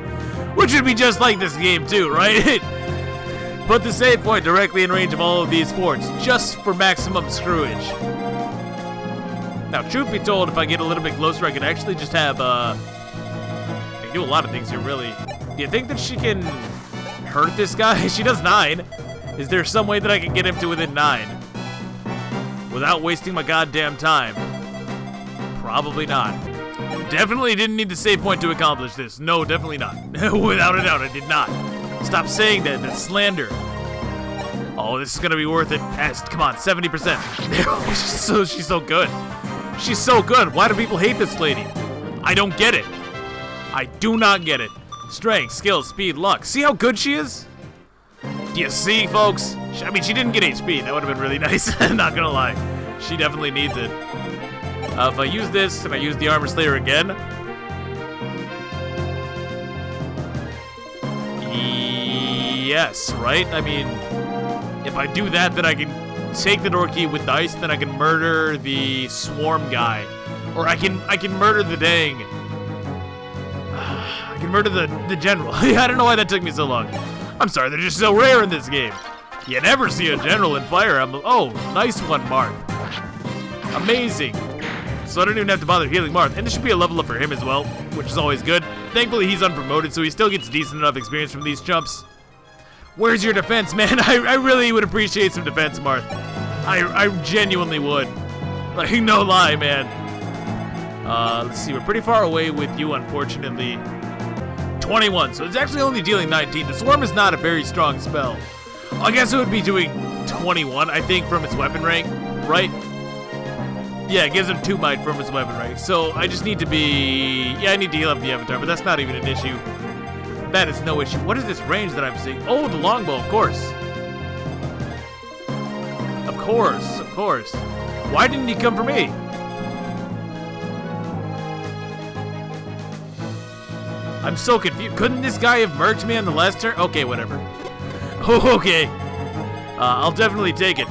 which would be just like this game too, right? Put the save point directly in range of all of these forts, just for maximum screwage. Now, truth be told, if I get a little bit closer, I can actually just have, I can do a lot of things here, really. Do you think that she can hurt this guy? She does 9. Is there some way that I can get him to within 9? Without wasting my goddamn time? Probably not. Definitely didn't need the save point to accomplish this. No, definitely not. Without a doubt, I did not. Stop saying that. That's slander. Oh, this is going to be worth it. Est, come on, 70%. She's so good. She's so good. Why do people hate this lady? I don't get it. I do not get it. Strength, skill, speed, luck. See how good she is? Do you see, folks? I mean, she didn't get HP. That would have been really nice. Not going to lie. She definitely needs it. If I use this, and I use the Armor Slayer again. Yes, right? I mean, if I do that, then I can take the door key with dice, then I can murder the swarm guy. Or I can murder the dang... I can murder the general. I don't know why that took me so long. I'm sorry, they're just so rare in this game. You never see a general in Fire Emblem. Oh, nice one, Marth. Amazing. So I don't even have to bother healing Marth. And this should be a level up for him as well, which is always good. Thankfully, he's unpromoted, so he still gets decent enough experience from these jumps. Where's your defense, man? I really would appreciate some defense, Marth. I genuinely would. Like, no lie, man. Let's see, we're pretty far away with you, unfortunately. 21, so it's actually only dealing 19. The Swarm is not a very strong spell. I guess it would be doing 21, I think, from its weapon rank, right? Yeah, it gives him 2 might from his weapon rank. So I just need to be... Yeah, I need to heal up the Avatar, but that's not even an issue. That is no issue. What is this range that I'm seeing? Oh, the longbow, of course. Of course, of course. Why didn't he come for me? I'm so confused. Couldn't this guy have merged me on the last turn? Okay, whatever. Oh, okay. I'll definitely take it.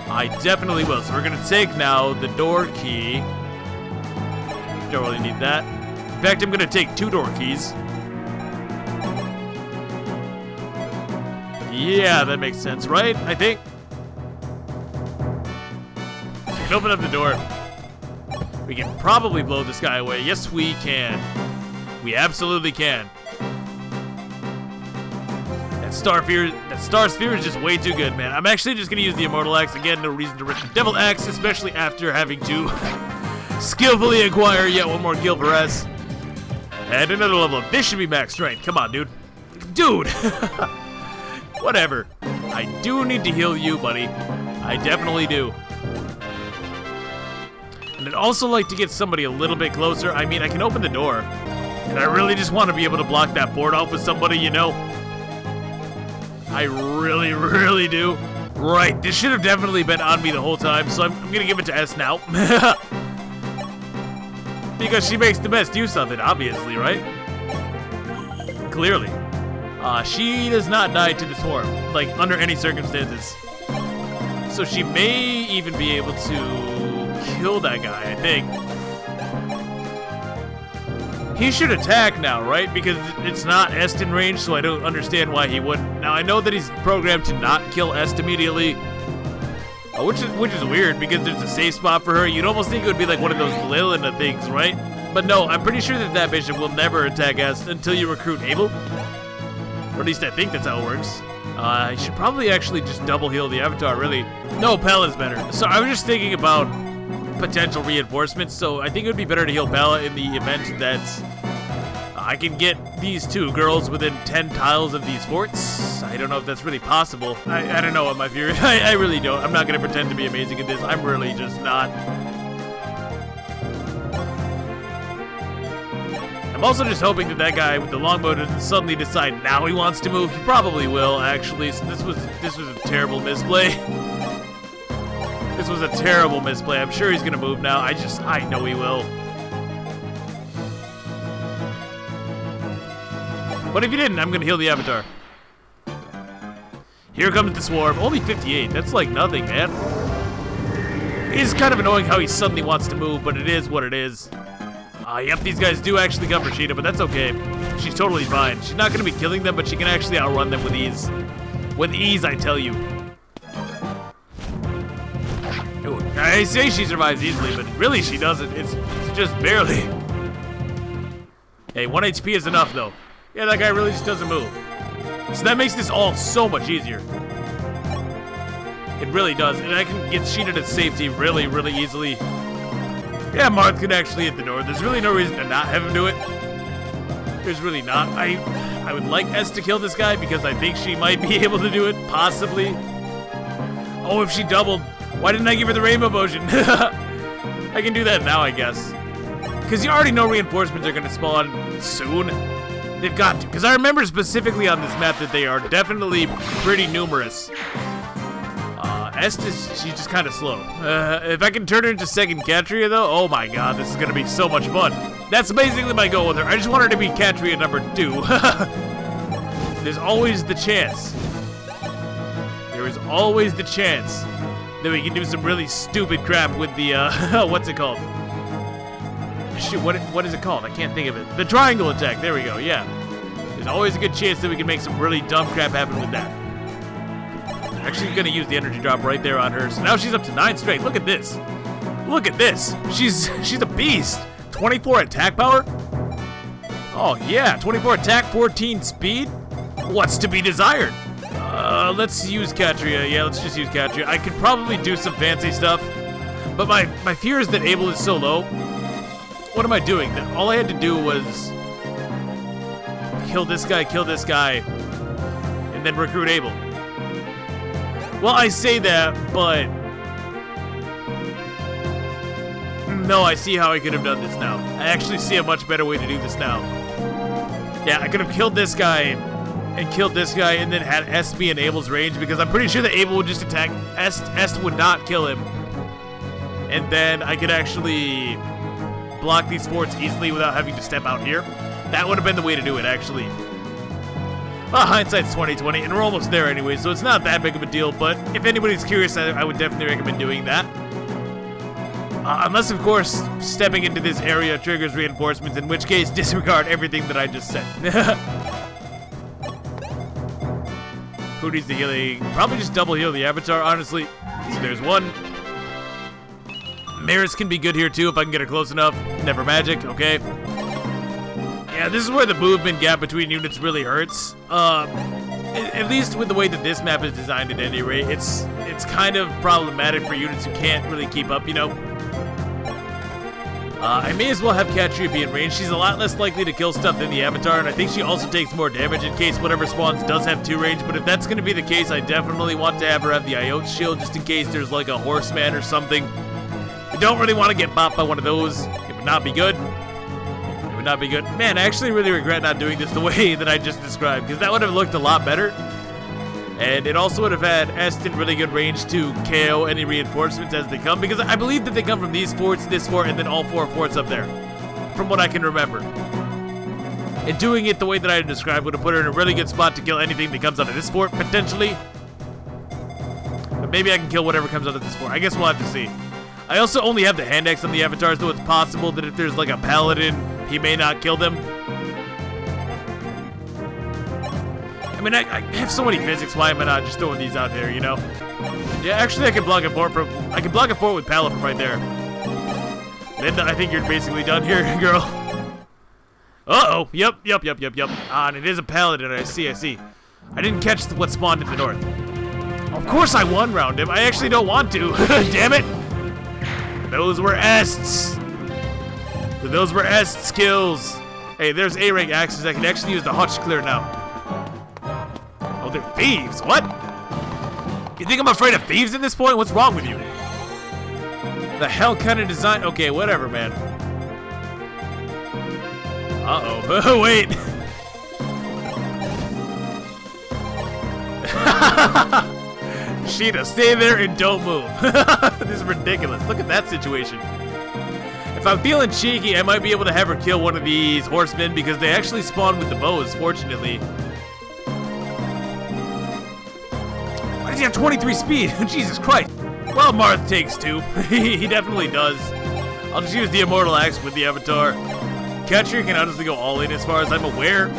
I definitely will. So we're going to take now the door key. Don't really need that. In fact, I'm going to take 2 door keys. Yeah, that makes sense, right? I think. So we can open up the door. We can probably blow this guy away. Yes, we can. We absolutely can. That Star Sphere is just way too good, man. I'm actually just gonna use the Immortal Axe again. No reason to risk the Devil Axe, especially after having to skillfully acquire yet one more Gilver S. And another level up. This should be max strength. Come on, dude. Dude! Whatever. I do need to heal you, buddy. I definitely do. And I'd also like to get somebody a little bit closer. I mean, I can open the door. And I really just want to be able to block that board off with somebody, you know? I really, really do. Right, this should have definitely been on me the whole time, so I'm going to give it to S now. Because she makes the best use of it, obviously, right? Clearly. She does not die to the Swarm, like, under any circumstances. So she may even be able to kill that guy, I think. He should attack now, right? Because it's not Est in range, so I don't understand why he wouldn't. Now, I know that he's programmed to not kill Est immediately, which is weird because there's a safe spot for her. You'd almost think it would be like one of those Lilina things, right? But no, I'm pretty sure that that bishop will never attack Est until you recruit Abel. Or at least I think that's how it works. I should probably actually just double heal the Avatar, really. No, Pala's better. So I was just thinking about potential reinforcements, so I think it would be better to heal Pala in the event that I can get these 2 girls within 10 tiles of these forts. I don't know if that's really possible. I don't know what my fear is. I really don't. I'm not going to pretend to be amazing at this. I'm really just not. I'm also just hoping that that guy with the longbow doesn't suddenly decide now he wants to move. He probably will, actually. So this was a terrible misplay. This was a terrible misplay. I'm sure he's gonna move now. I know he will. But if he didn't, I'm gonna heal the Avatar. Here comes the Swarm. Only 58. That's like nothing, man. It's kind of annoying how he suddenly wants to move, but it is what it is. Yep, these guys do actually come for Sheeta, but that's okay. She's totally fine. She's not gonna be killing them, but she can actually outrun them with ease. With ease, I tell you. I say she survives easily, but really she doesn't. It's just barely. Hey, 1 HP is enough, though. Yeah, that guy really just doesn't move. So that makes this all so much easier. It really does. And I can get Sheeta to safety really, really easily. Yeah, Marth could actually hit the door. There's really no reason to not have him do it. There's really not. I would like S to kill this guy because I think she might be able to do it, possibly. Oh, if she doubled. Why didn't I give her the rainbow potion? I can do that now, I guess. Because you already know reinforcements are going to spawn soon. They've got to. Because I remember specifically on this map that they are definitely pretty numerous. Estes, she's just kind of slow. If I can turn her into second Katria, though, oh my god, this is going to be so much fun. That's basically my goal with her. I just want her to be Katria number 2. There's always the chance. There is always the chance that we can do some really stupid crap with the, what's it called? Shoot, what is it called? I can't think of it. The triangle attack, there we go, yeah. There's always a good chance that we can make some really dumb crap happen with that. Actually gonna use the energy drop right there on her. So now she's up to 9 straight. Look at this. Look at this. She's a beast. 24 attack power? Oh yeah, 24 attack, 14 speed? What's to be desired? Let's use Katria. Yeah, let's just use Katria. I could probably do some fancy stuff. But my fear is that Abel is so low. What am I doing? All I had to do was kill this guy, and then recruit Abel. Well, I say that, but no, I see how I could have done this now. I actually see a much better way to do this now. Yeah, I could have killed this guy and killed this guy and then had Est be in Abel's range, because I'm pretty sure that Abel would just attack Est. Est would not kill him. And then I could actually block these forts easily without having to step out here. That would have been the way to do it, actually. Well, hindsight's 20/20, and we're almost there anyway, so it's not that big of a deal, but if anybody's curious, I would definitely recommend doing that. Unless, of course, stepping into this area triggers reinforcements, in which case, disregard everything that I just said. Who needs the healing? Probably just double heal the Avatar, honestly. So there's one. Maris can be good here, too, if I can get her close enough. Never magic, okay. Yeah, this is where the movement gap between units really hurts. At least with the way that this map is designed at any rate, it's kind of problematic for units who can't really keep up, you know? I may as well have Katria be in range. She's a lot less likely to kill stuff than the Avatar, and I think she also takes more damage in case whatever spawns does have 2 range, but if that's going to be the case, I definitely want to have her have the Iote shield just in case there's like a horseman or something. You don't really want to get bopped by one of those. It would not be good. It would not be good. Man, I actually really regret not doing this the way that I just described, because that would have looked a lot better. And it also would have had Est in really good range to KO any reinforcements as they come, because I believe that they come from these forts, this fort, and then all 4 forts up there, from what I can remember. And doing it the way that I described would have put her in a really good spot to kill anything that comes out of this fort, potentially. But maybe I can kill whatever comes out of this fort. I guess we'll have to see. I also only have the hand axe on the Avatars, so it's possible that if there's like a paladin, he may not kill them. I mean, I have so many physics. Why am I not just throwing these out there, you know? Yeah, actually, I can block a fort with Pala from right there. Linda, I think you're basically done here, girl. Uh-oh. Yep. And it is a paladin. I see. I didn't catch what spawned in the north. Of course I one-round him. I actually don't want to. Damn it. Those were Ests. Those were Est kills. Hey, there's A-rank axes. I can actually use the Hutch clear now. Oh, they're thieves. What? You think I'm afraid of thieves at this point? What's wrong with you? The hell kind of design? Okay, whatever, man. Uh-oh. Wait. Sheeta, stay there and don't move. This is ridiculous. Look at that situation. If I'm feeling cheeky, I might be able to have her kill one of these horsemen because they actually spawn with the bows, fortunately. Why does he have 23 speed? Jesus Christ. Well, Marth takes 2. He definitely does. I'll just use the Immortal Axe with the Avatar. Catcher can honestly go all in as far as I'm aware.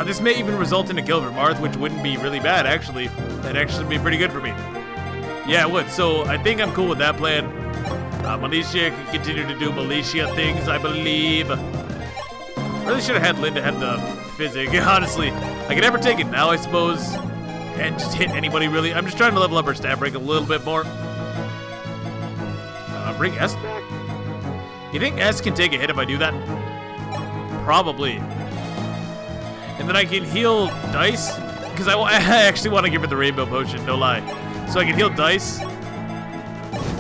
This may even result in a kill for Marth, which wouldn't be really bad, actually. That'd actually be pretty good for me. Yeah, it would. So I think I'm cool with that plan. Militia can continue to do militia things, I believe. Really should have had Linda have the physic, honestly. I could never take it now, I suppose. And just hit anybody, really. I'm just trying to level up her stab rank a little bit more. Bring S back? You think S can take a hit if I do that? Probably. And then I can heal Dice. Because I actually want to give her the Rainbow Potion, no lie. So I can heal Dice.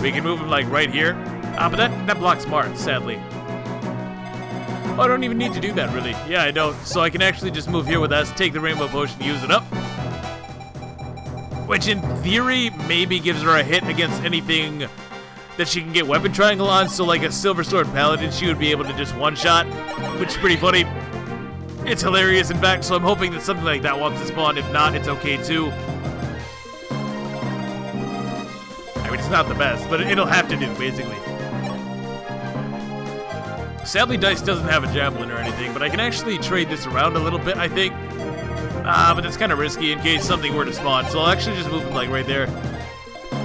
We can move him, like, right here. But that blocks Marth, sadly. Oh, I don't even need to do that, really. Yeah, I don't. So I can actually just move here with S, take the Rainbow Potion, use it up. Which, in theory, maybe gives her a hit against anything that she can get Weapon Triangle on. So, like a Silver Sword Paladin, she would be able to just one-shot, which is pretty funny. It's hilarious, in fact, so I'm hoping that something like that wants to spawn. If not, it's okay, too. I mean, it's not the best, but it'll have to do, basically. Sadly, Dice doesn't have a Javelin or anything, but I can actually trade this around a little bit, I think. But that's kind of risky in case something were to spawn, so I'll actually just move him, like, right there.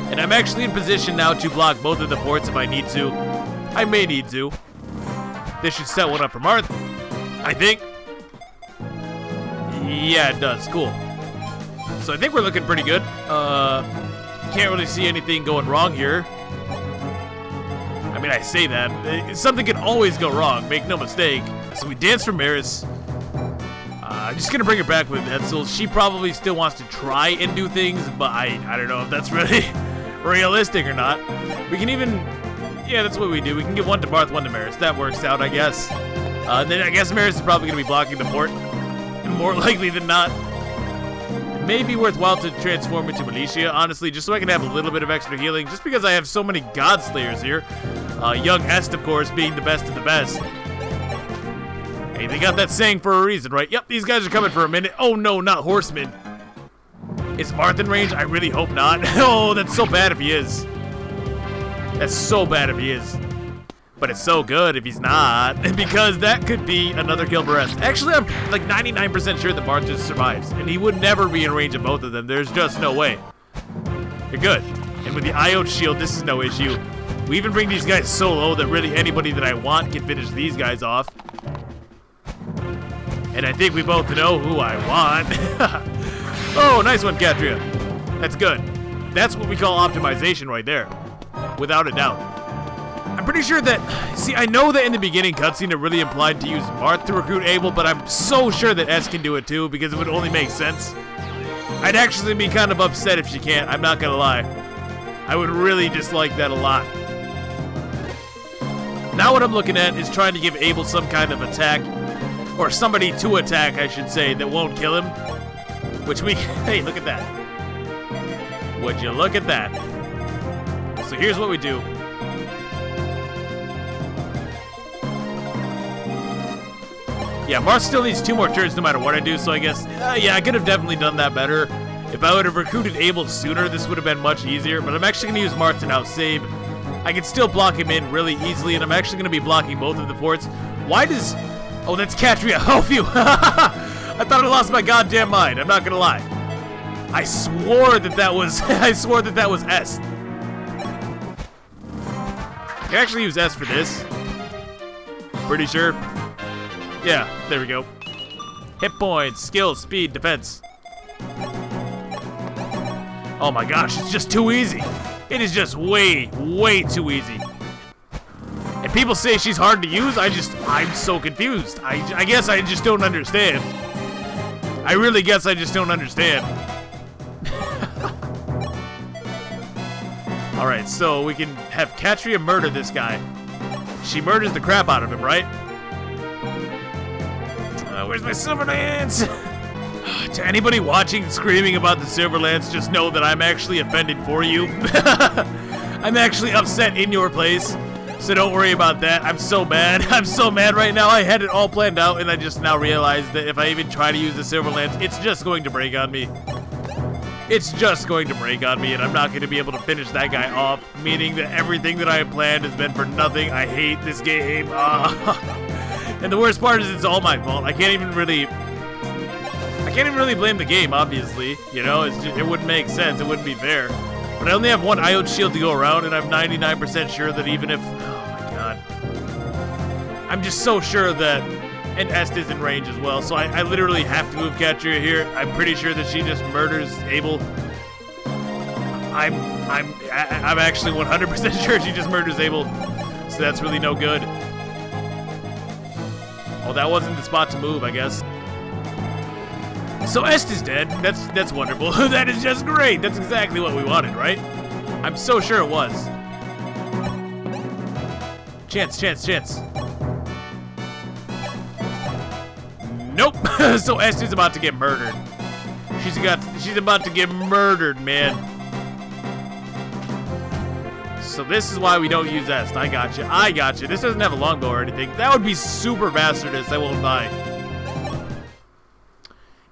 And I'm actually in position now to block both of the forts if I need to. I may need to. This should set one up for Marth, I think. Yeah, it does. Cool. So I think we're looking pretty good. Can't really see anything going wrong here. I mean, I say that. Something can always go wrong, make no mistake. So we dance for Maris. I'm just gonna bring her back with Edsel. She probably still wants to try and do things, but I don't know if that's really realistic or not. We can even, yeah, that's what we do. We can give one to Marth, one to Maris. That works out, I guess. Then I guess Maris is probably gonna be blocking the port, more likely than not. It may be worthwhile to transform into Militia, honestly, just so I can have a little bit of extra healing, just because I have so many Godslayers here. Young Est, of course, being the best of the best. Hey, they got that saying for a reason, right? Yep, these guys are coming for a minute. Oh no, not horsemen. Is Marth in range? I really hope not. Oh, that's so bad if he is. That's so bad if he is. But it's so good if he's not, because that could be another kill for Est. Actually, I'm like 99% sure that Marth just survives, and he would never be in range of both of them. There's just no way. You're good. And with the Iode shield, this is no issue. We even bring these guys so low that really anybody that I want can finish these guys off. And I think we both know who I want. Oh, nice one, Katria. That's good. That's what we call optimization right there. Without a doubt. I'm pretty sure that... See, I know that in the beginning cutscene it really implied to use Marth to recruit Abel, but I'm so sure that S can do it too, because it would only make sense. I'd actually be kind of upset if she can't, I'm not gonna lie. I would really dislike that a lot. Now what I'm looking at is trying to give Abel some kind of attack, or somebody to attack, I should say, that won't kill him. Which we... Hey, look at that. Would you look at that? So here's what we do. Yeah, Marth still needs 2 more turns no matter what I do, so I guess... yeah, I could have definitely done that better. If I would have recruited Abel sooner, this would have been much easier, but I'm actually going to use Marth to now save. I can still block him in really easily, and I'm actually going to be blocking both of the ports. Why does... Oh, that's Katria. Oh, phew. I thought I lost my goddamn mind. I'm not gonna lie. I swore that that was... I swore that that was S. I can actually use S for this. Pretty sure. Yeah, there we go. Hit points, skill, speed, defense. Oh my gosh, it's just too easy. It is just way, way too easy. And people say she's hard to use, I'm so confused. I guess I just don't understand. I really guess I just don't understand. Alright, so we can have Katria murder this guy. She murders the crap out of him, right? Where's my Silver Lance? To anybody watching screaming about the Silver Lance, just know that I'm actually offended for you. I'm actually upset in your place. So don't worry about that. I'm so mad. I'm so mad right now. I had it all planned out, and I just now realized that if I even try to use the Silver Lance, it's just going to break on me. It's just going to break on me, and I'm not going to be able to finish that guy off, meaning that everything that I have planned has been for nothing. I hate this game. And the worst part is it's all my fault. I can't even really blame the game, obviously. You know, it wouldn't make sense. It wouldn't be fair. But I only have 1 Iode shield to go around, and I'm 99% sure that even if... Oh, my God. I'm just so sure that... And Est is in range as well, so I literally have to move Katria here. I'm pretty sure that she just murders Abel. I'm actually 100% sure she just murders Abel, so that's really no good. Oh, that wasn't the spot to move, I guess. So Est is dead. That's wonderful. That is just great. That's exactly what we wanted, right? I'm so sure it was. Chance. Nope. So Est is about to get murdered. She's about to get murdered, man. So this is why we don't use Est. I gotcha. This doesn't have a longbow or anything. That would be super bastardous, I won't lie.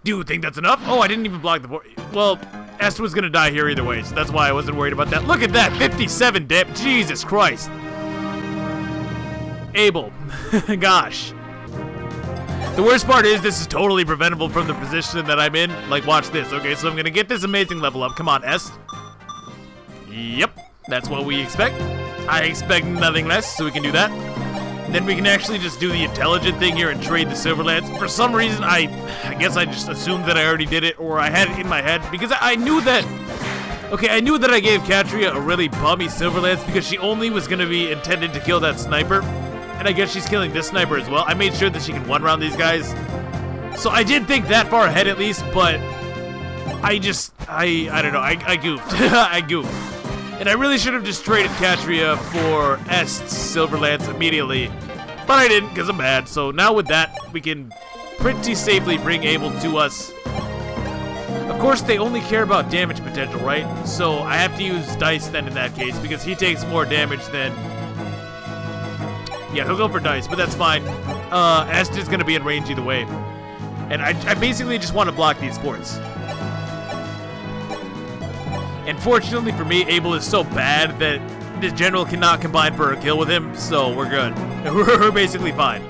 Do you think that's enough? Oh, I didn't even block the board. Well, Est was gonna die here either way, so that's why I wasn't worried about that. Look at that, 57 dip. Jesus Christ. Abel. Gosh. The worst part is this is totally preventable from the position that I'm in. Like, watch this. Okay, so I'm gonna get this amazing level up. Come on, Est. Yep, that's what we expect. I expect nothing less, so we can do that. Then we can actually just do the intelligent thing here and trade the Silver Lance. For some reason, I guess I just assumed that I already did it, or I had it in my head, because I knew that Okay, I knew that I gave Katria a really bummy Silver Lance because she only was going to be intended to kill that sniper. And I guess she's killing this sniper as well. I made sure that she can one-round these guys. So I did think that far ahead at least, but I don't know, I goofed. I goofed. And I really should have just traded Katria for Est's Silver Lance immediately. But I didn't because I'm mad. So now with that, we can pretty safely bring Abel to us. Of course, they only care about damage potential, right? So I have to use Dice then in that case because he takes more damage than... Yeah, he'll go for Dice, but that's fine. Est is going to be in range either way. And I basically just want to block these forts. And fortunately for me, Abel is so bad that this general cannot combine for a kill with him, so we're good. We're basically fine.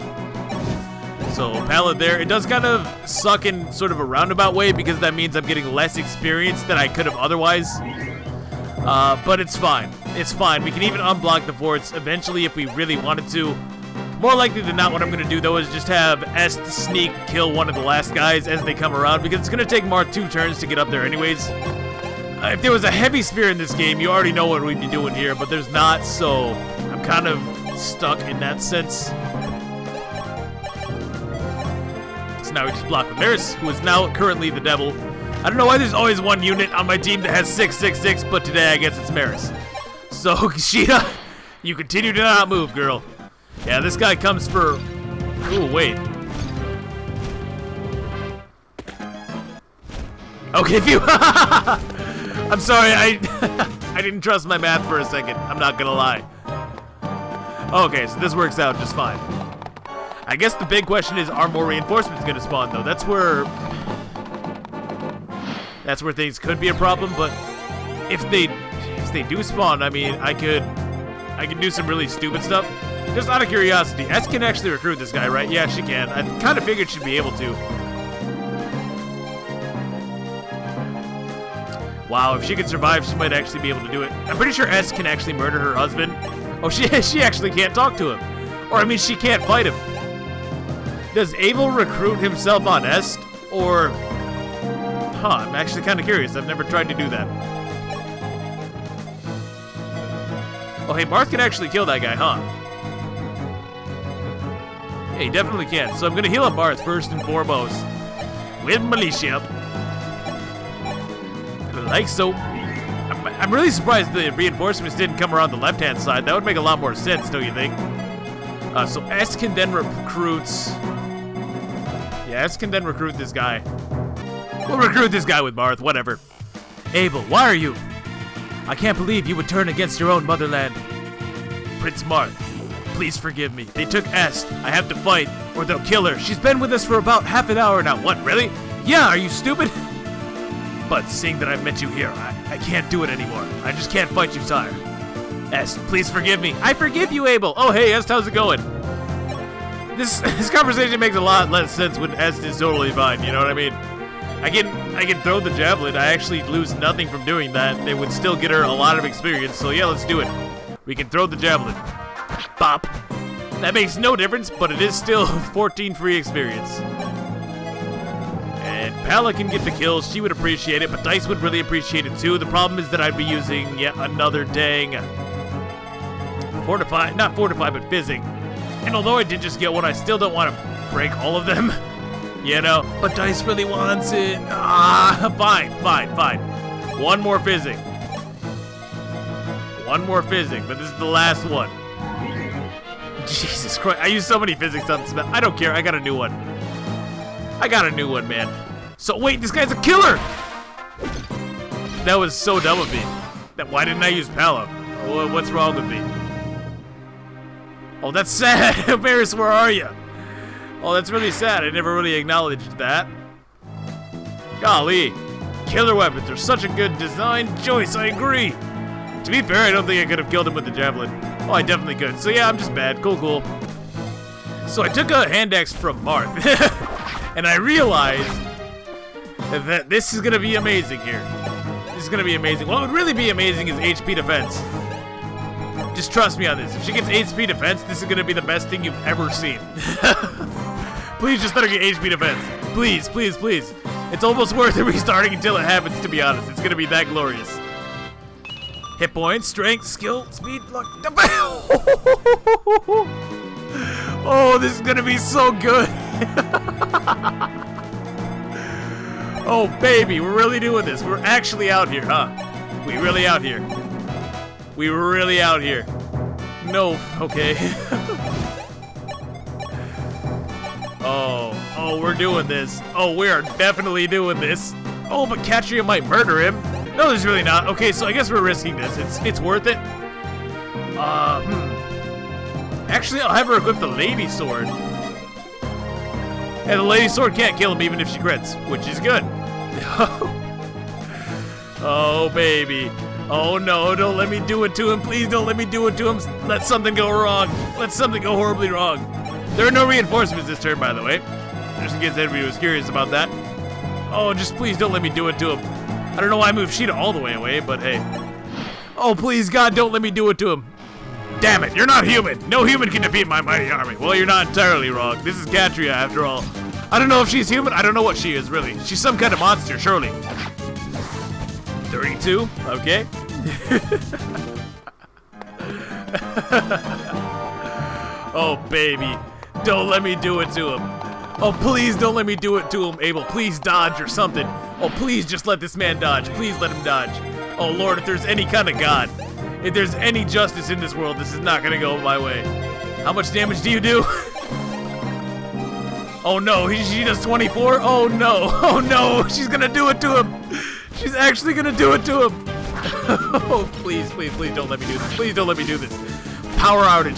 So, Pallet there. It does kind of suck in sort of a roundabout way because that means I'm getting less experience than I could have otherwise. But it's fine. It's fine. We can even unblock the forts eventually if we really wanted to. More likely than not, what I'm going to do, though, is just have Est sneak kill one of the last guys as they come around because it's going to take Marth 2 turns to get up there anyways. If there was a heavy spear in this game, you already know what we'd be doing here, but there's not, so I'm kind of stuck in that sense. So now we just block with Maris, who is now currently the devil. I don't know why there's always one unit on my team that has 666, but today I guess it's Maris. So, Sheeta, you continue to not move, girl. Yeah, this guy comes for... Ooh, wait. Okay, phew. I'm sorry, I didn't trust my math for a second. I'm not gonna lie. Okay, so this works out just fine. I guess the big question is, are more reinforcements gonna spawn, though? That's where things could be a problem, but if they do spawn, I mean, I could do some really stupid stuff. Just out of curiosity, Est can actually recruit this guy, right? Yeah, she can. I kind of figured she'd be able to. Wow, if she could survive, she might actually be able to do it. I'm pretty sure Est can actually murder her husband. Oh, she actually can't talk to him. Or, I mean, she can't fight him. Does Abel recruit himself on Est? Or... Huh, I'm actually kind of curious. I've never tried to do that. Oh, hey, Marth can actually kill that guy, huh? Yeah, he definitely can. So I'm going to heal up Marth first and foremost. With Militia. Like so. I'm really surprised the reinforcements didn't come around the left-hand side. That would make a lot more sense, don't you think? So Est can then recruit... Yeah, Est can then recruit this guy. We'll recruit this guy with Marth, whatever. Abel, why are you? I can't believe you would turn against your own motherland. Prince Marth, please forgive me. They took Est. I have to fight, or they'll kill her. She's been with us for about half an hour now. What, really? Yeah, are you stupid? But seeing that I've met you here, I can't do it anymore. I just can't fight you, sire. Est, please forgive me. I forgive you, Abel. Oh, hey, Est, how's it going? This conversation makes a lot less sense when Est is totally fine, you know what I mean? I can throw the javelin. I actually lose nothing from doing that. It would still get her a lot of experience, so yeah, let's do it. We can throw the javelin. Bop. That makes no difference, but it is still 14 free experience. And Pala can get the kills. She would appreciate it, but Dice would really appreciate it too. The problem is that I'd be using yet another dang fortify, not fortify, but fizzing. And although I did just get one, I still don't want to break all of them. You know, but Dice really wants it. Fine. One more fizzing. One more fizzing, but this is the last one. Jesus Christ, I use so many physics on this map. I don't care, I got a new one. Man. So wait, this guy's a killer! That was so dumb of me. Why didn't I use Palo? What's wrong with me? Oh, that's sad. Maris, where are you? Oh, that's really sad. I never really acknowledged that. Golly. Killer weapons are such a good design choice, I agree. To be fair, I don't think I could have killed him with the javelin. Oh, I definitely could. So yeah, I'm just bad. Cool. So I took a hand axe from Marth. And I realized that this is going to be amazing here. This is going to be amazing. What would really be amazing is HP defense. Just trust me on this. If she gets HP defense, this is going to be the best thing you've ever seen. Please just let her get HP defense. Please. It's almost worth it restarting until it happens, to be honest. It's going to be that glorious. Hit points, strength, skill, speed, luck. Oh, this is gonna be so good. Oh, baby, we're really doing this. We're actually out here, huh? We really out here. We were really out here. No, okay. Oh, we're doing this. Oh, we are definitely doing this. Oh, but Katria might murder him. No, there's really not. Okay, so I guess we're risking this. It's worth it. Actually, I'll have her equip the lady sword. And the lady sword can't kill him even if she crits, which is good. Oh, baby. Oh, no, don't let me do it to him. Please don't let me do it to him. Let something go wrong. Let something go horribly wrong. There are no reinforcements this turn, by the way. Just in case anybody was curious about that. Oh, just please don't let me do it to him. I don't know why I moved Sheeta all the way away, but hey. Oh, please, God, don't let me do it to him. Damn it, you're not human. No human can defeat my mighty army. Well, you're not entirely wrong. This is Katria, after all. I don't know if she's human. I don't know what she is, really. She's some kind of monster, surely. 32, okay. Oh, baby. Don't let me do it to him. Oh, please don't let me do it to him, Abel. Please dodge or something. Oh, please just let this man dodge. Please let him dodge. Oh, Lord, if there's any kind of God, if there's any justice in this world, this is not going to go my way. How much damage do you do? Oh, no. She does 24? Oh, no. Oh, no. She's going to do it to him. She's actually going to do it to him. Oh, please, please, please don't let me do this. Please don't let me do this. Power outage.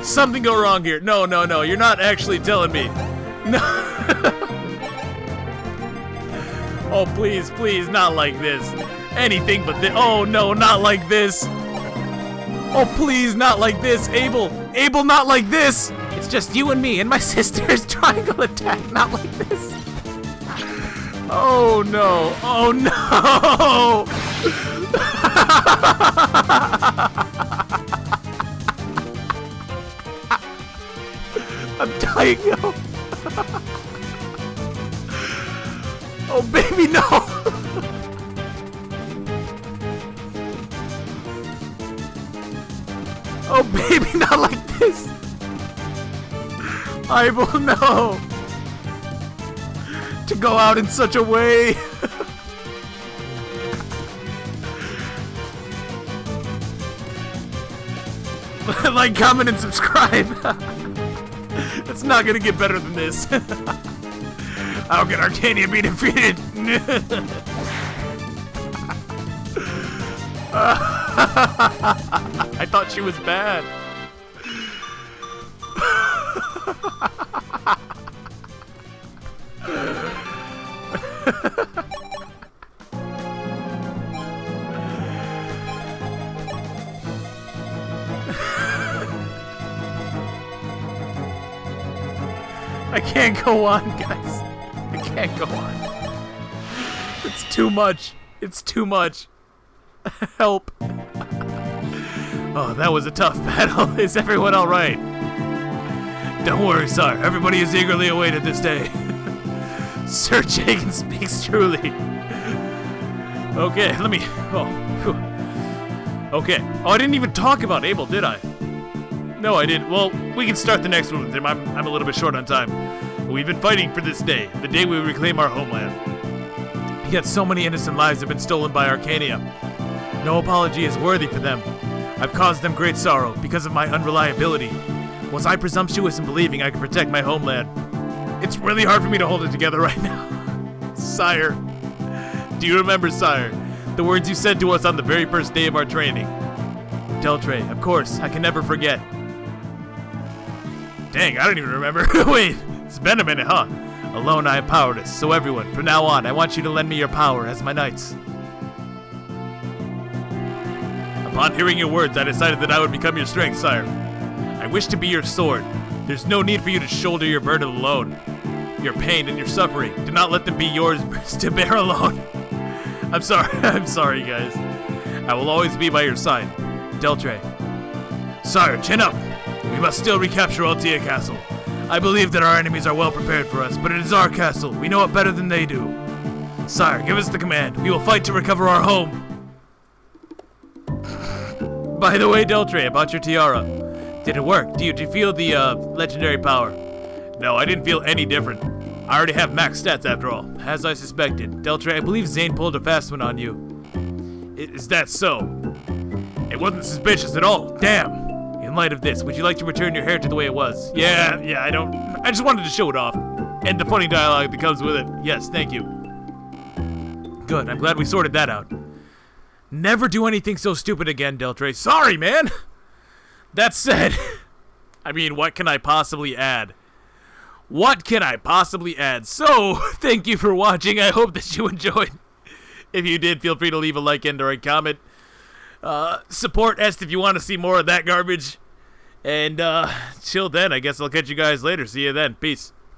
Something go wrong here. No, no, no. You're not actually telling me. No. Oh, please, please, not like this. Anything but this. Oh, no, not like this. Oh, please, not like this. Abel, not like this. It's just you and me and my sister's triangle attack, not like this. Oh, no. Oh, no. I'm dying, yo. Oh, baby, no. Oh, baby, not like this. I will know. To go out in such a way. Like, comment, and subscribe. It's not gonna get better than this. How can Arcania be defeated? I thought she was bad. I can't go on, guys. I can't go on. It's too much. It's too much. Help. Oh, that was a tough battle. Is everyone all right? Don't worry, sir. Everybody is eagerly awaited this day. Sir Jagan speaks truly. Okay, let me... Oh, phew. Okay. Oh, I didn't even talk about Abel, did I? No, I didn't. Well, we can start the next one with him. I'm a little bit short on time. We've been fighting for this day, the day we reclaim our homeland. Yet so many innocent lives have been stolen by Arcania. No apology is worthy for them. I've caused them great sorrow because of my unreliability. Was I presumptuous in believing I could protect my homeland? It's really hard for me to hold it together right now. Sire, do you remember, sire, the words you said to us on the very first day of our training? Deltray, of course, I can never forget. Dang, I don't even remember. Wait, it's been a minute, huh? Alone I am powerless, so everyone, from now on, I want you to lend me your power as my knights. Upon hearing your words, I decided that I would become your strength, sire. I wish to be your sword. There's no need for you to shoulder your burden alone. Your pain and your suffering, do not let them be yours to bear alone. I'm sorry, guys. I will always be by your side. Deltray. Sire, chin up. We must still recapture Altea Castle. I believe that our enemies are well prepared for us, but it is our castle. We know it better than they do. Sire, give us the command. We will fight to recover our home. By the way, Deltray, about your tiara. Did it work? Do you feel the legendary power? No, I didn't feel any different. I already have max stats after all, as I suspected. Deltray, I believe Zane pulled a fast one on you. Is that so? It wasn't suspicious at all. Damn. In light of this, would you like to return your hair to the way it was? Yeah, I just wanted to show it off. And the funny dialogue that comes with it. Yes, thank you. Good, I'm glad we sorted that out. Never do anything so stupid again, Deltray. Sorry, man! That said, I mean, what can I possibly add? What can I possibly add? So, thank you for watching. I hope that you enjoyed. If you did, feel free to leave a like and or a comment. Support Est if you want to see more of that garbage. And, till then, I guess I'll catch you guys later. See you then. Peace.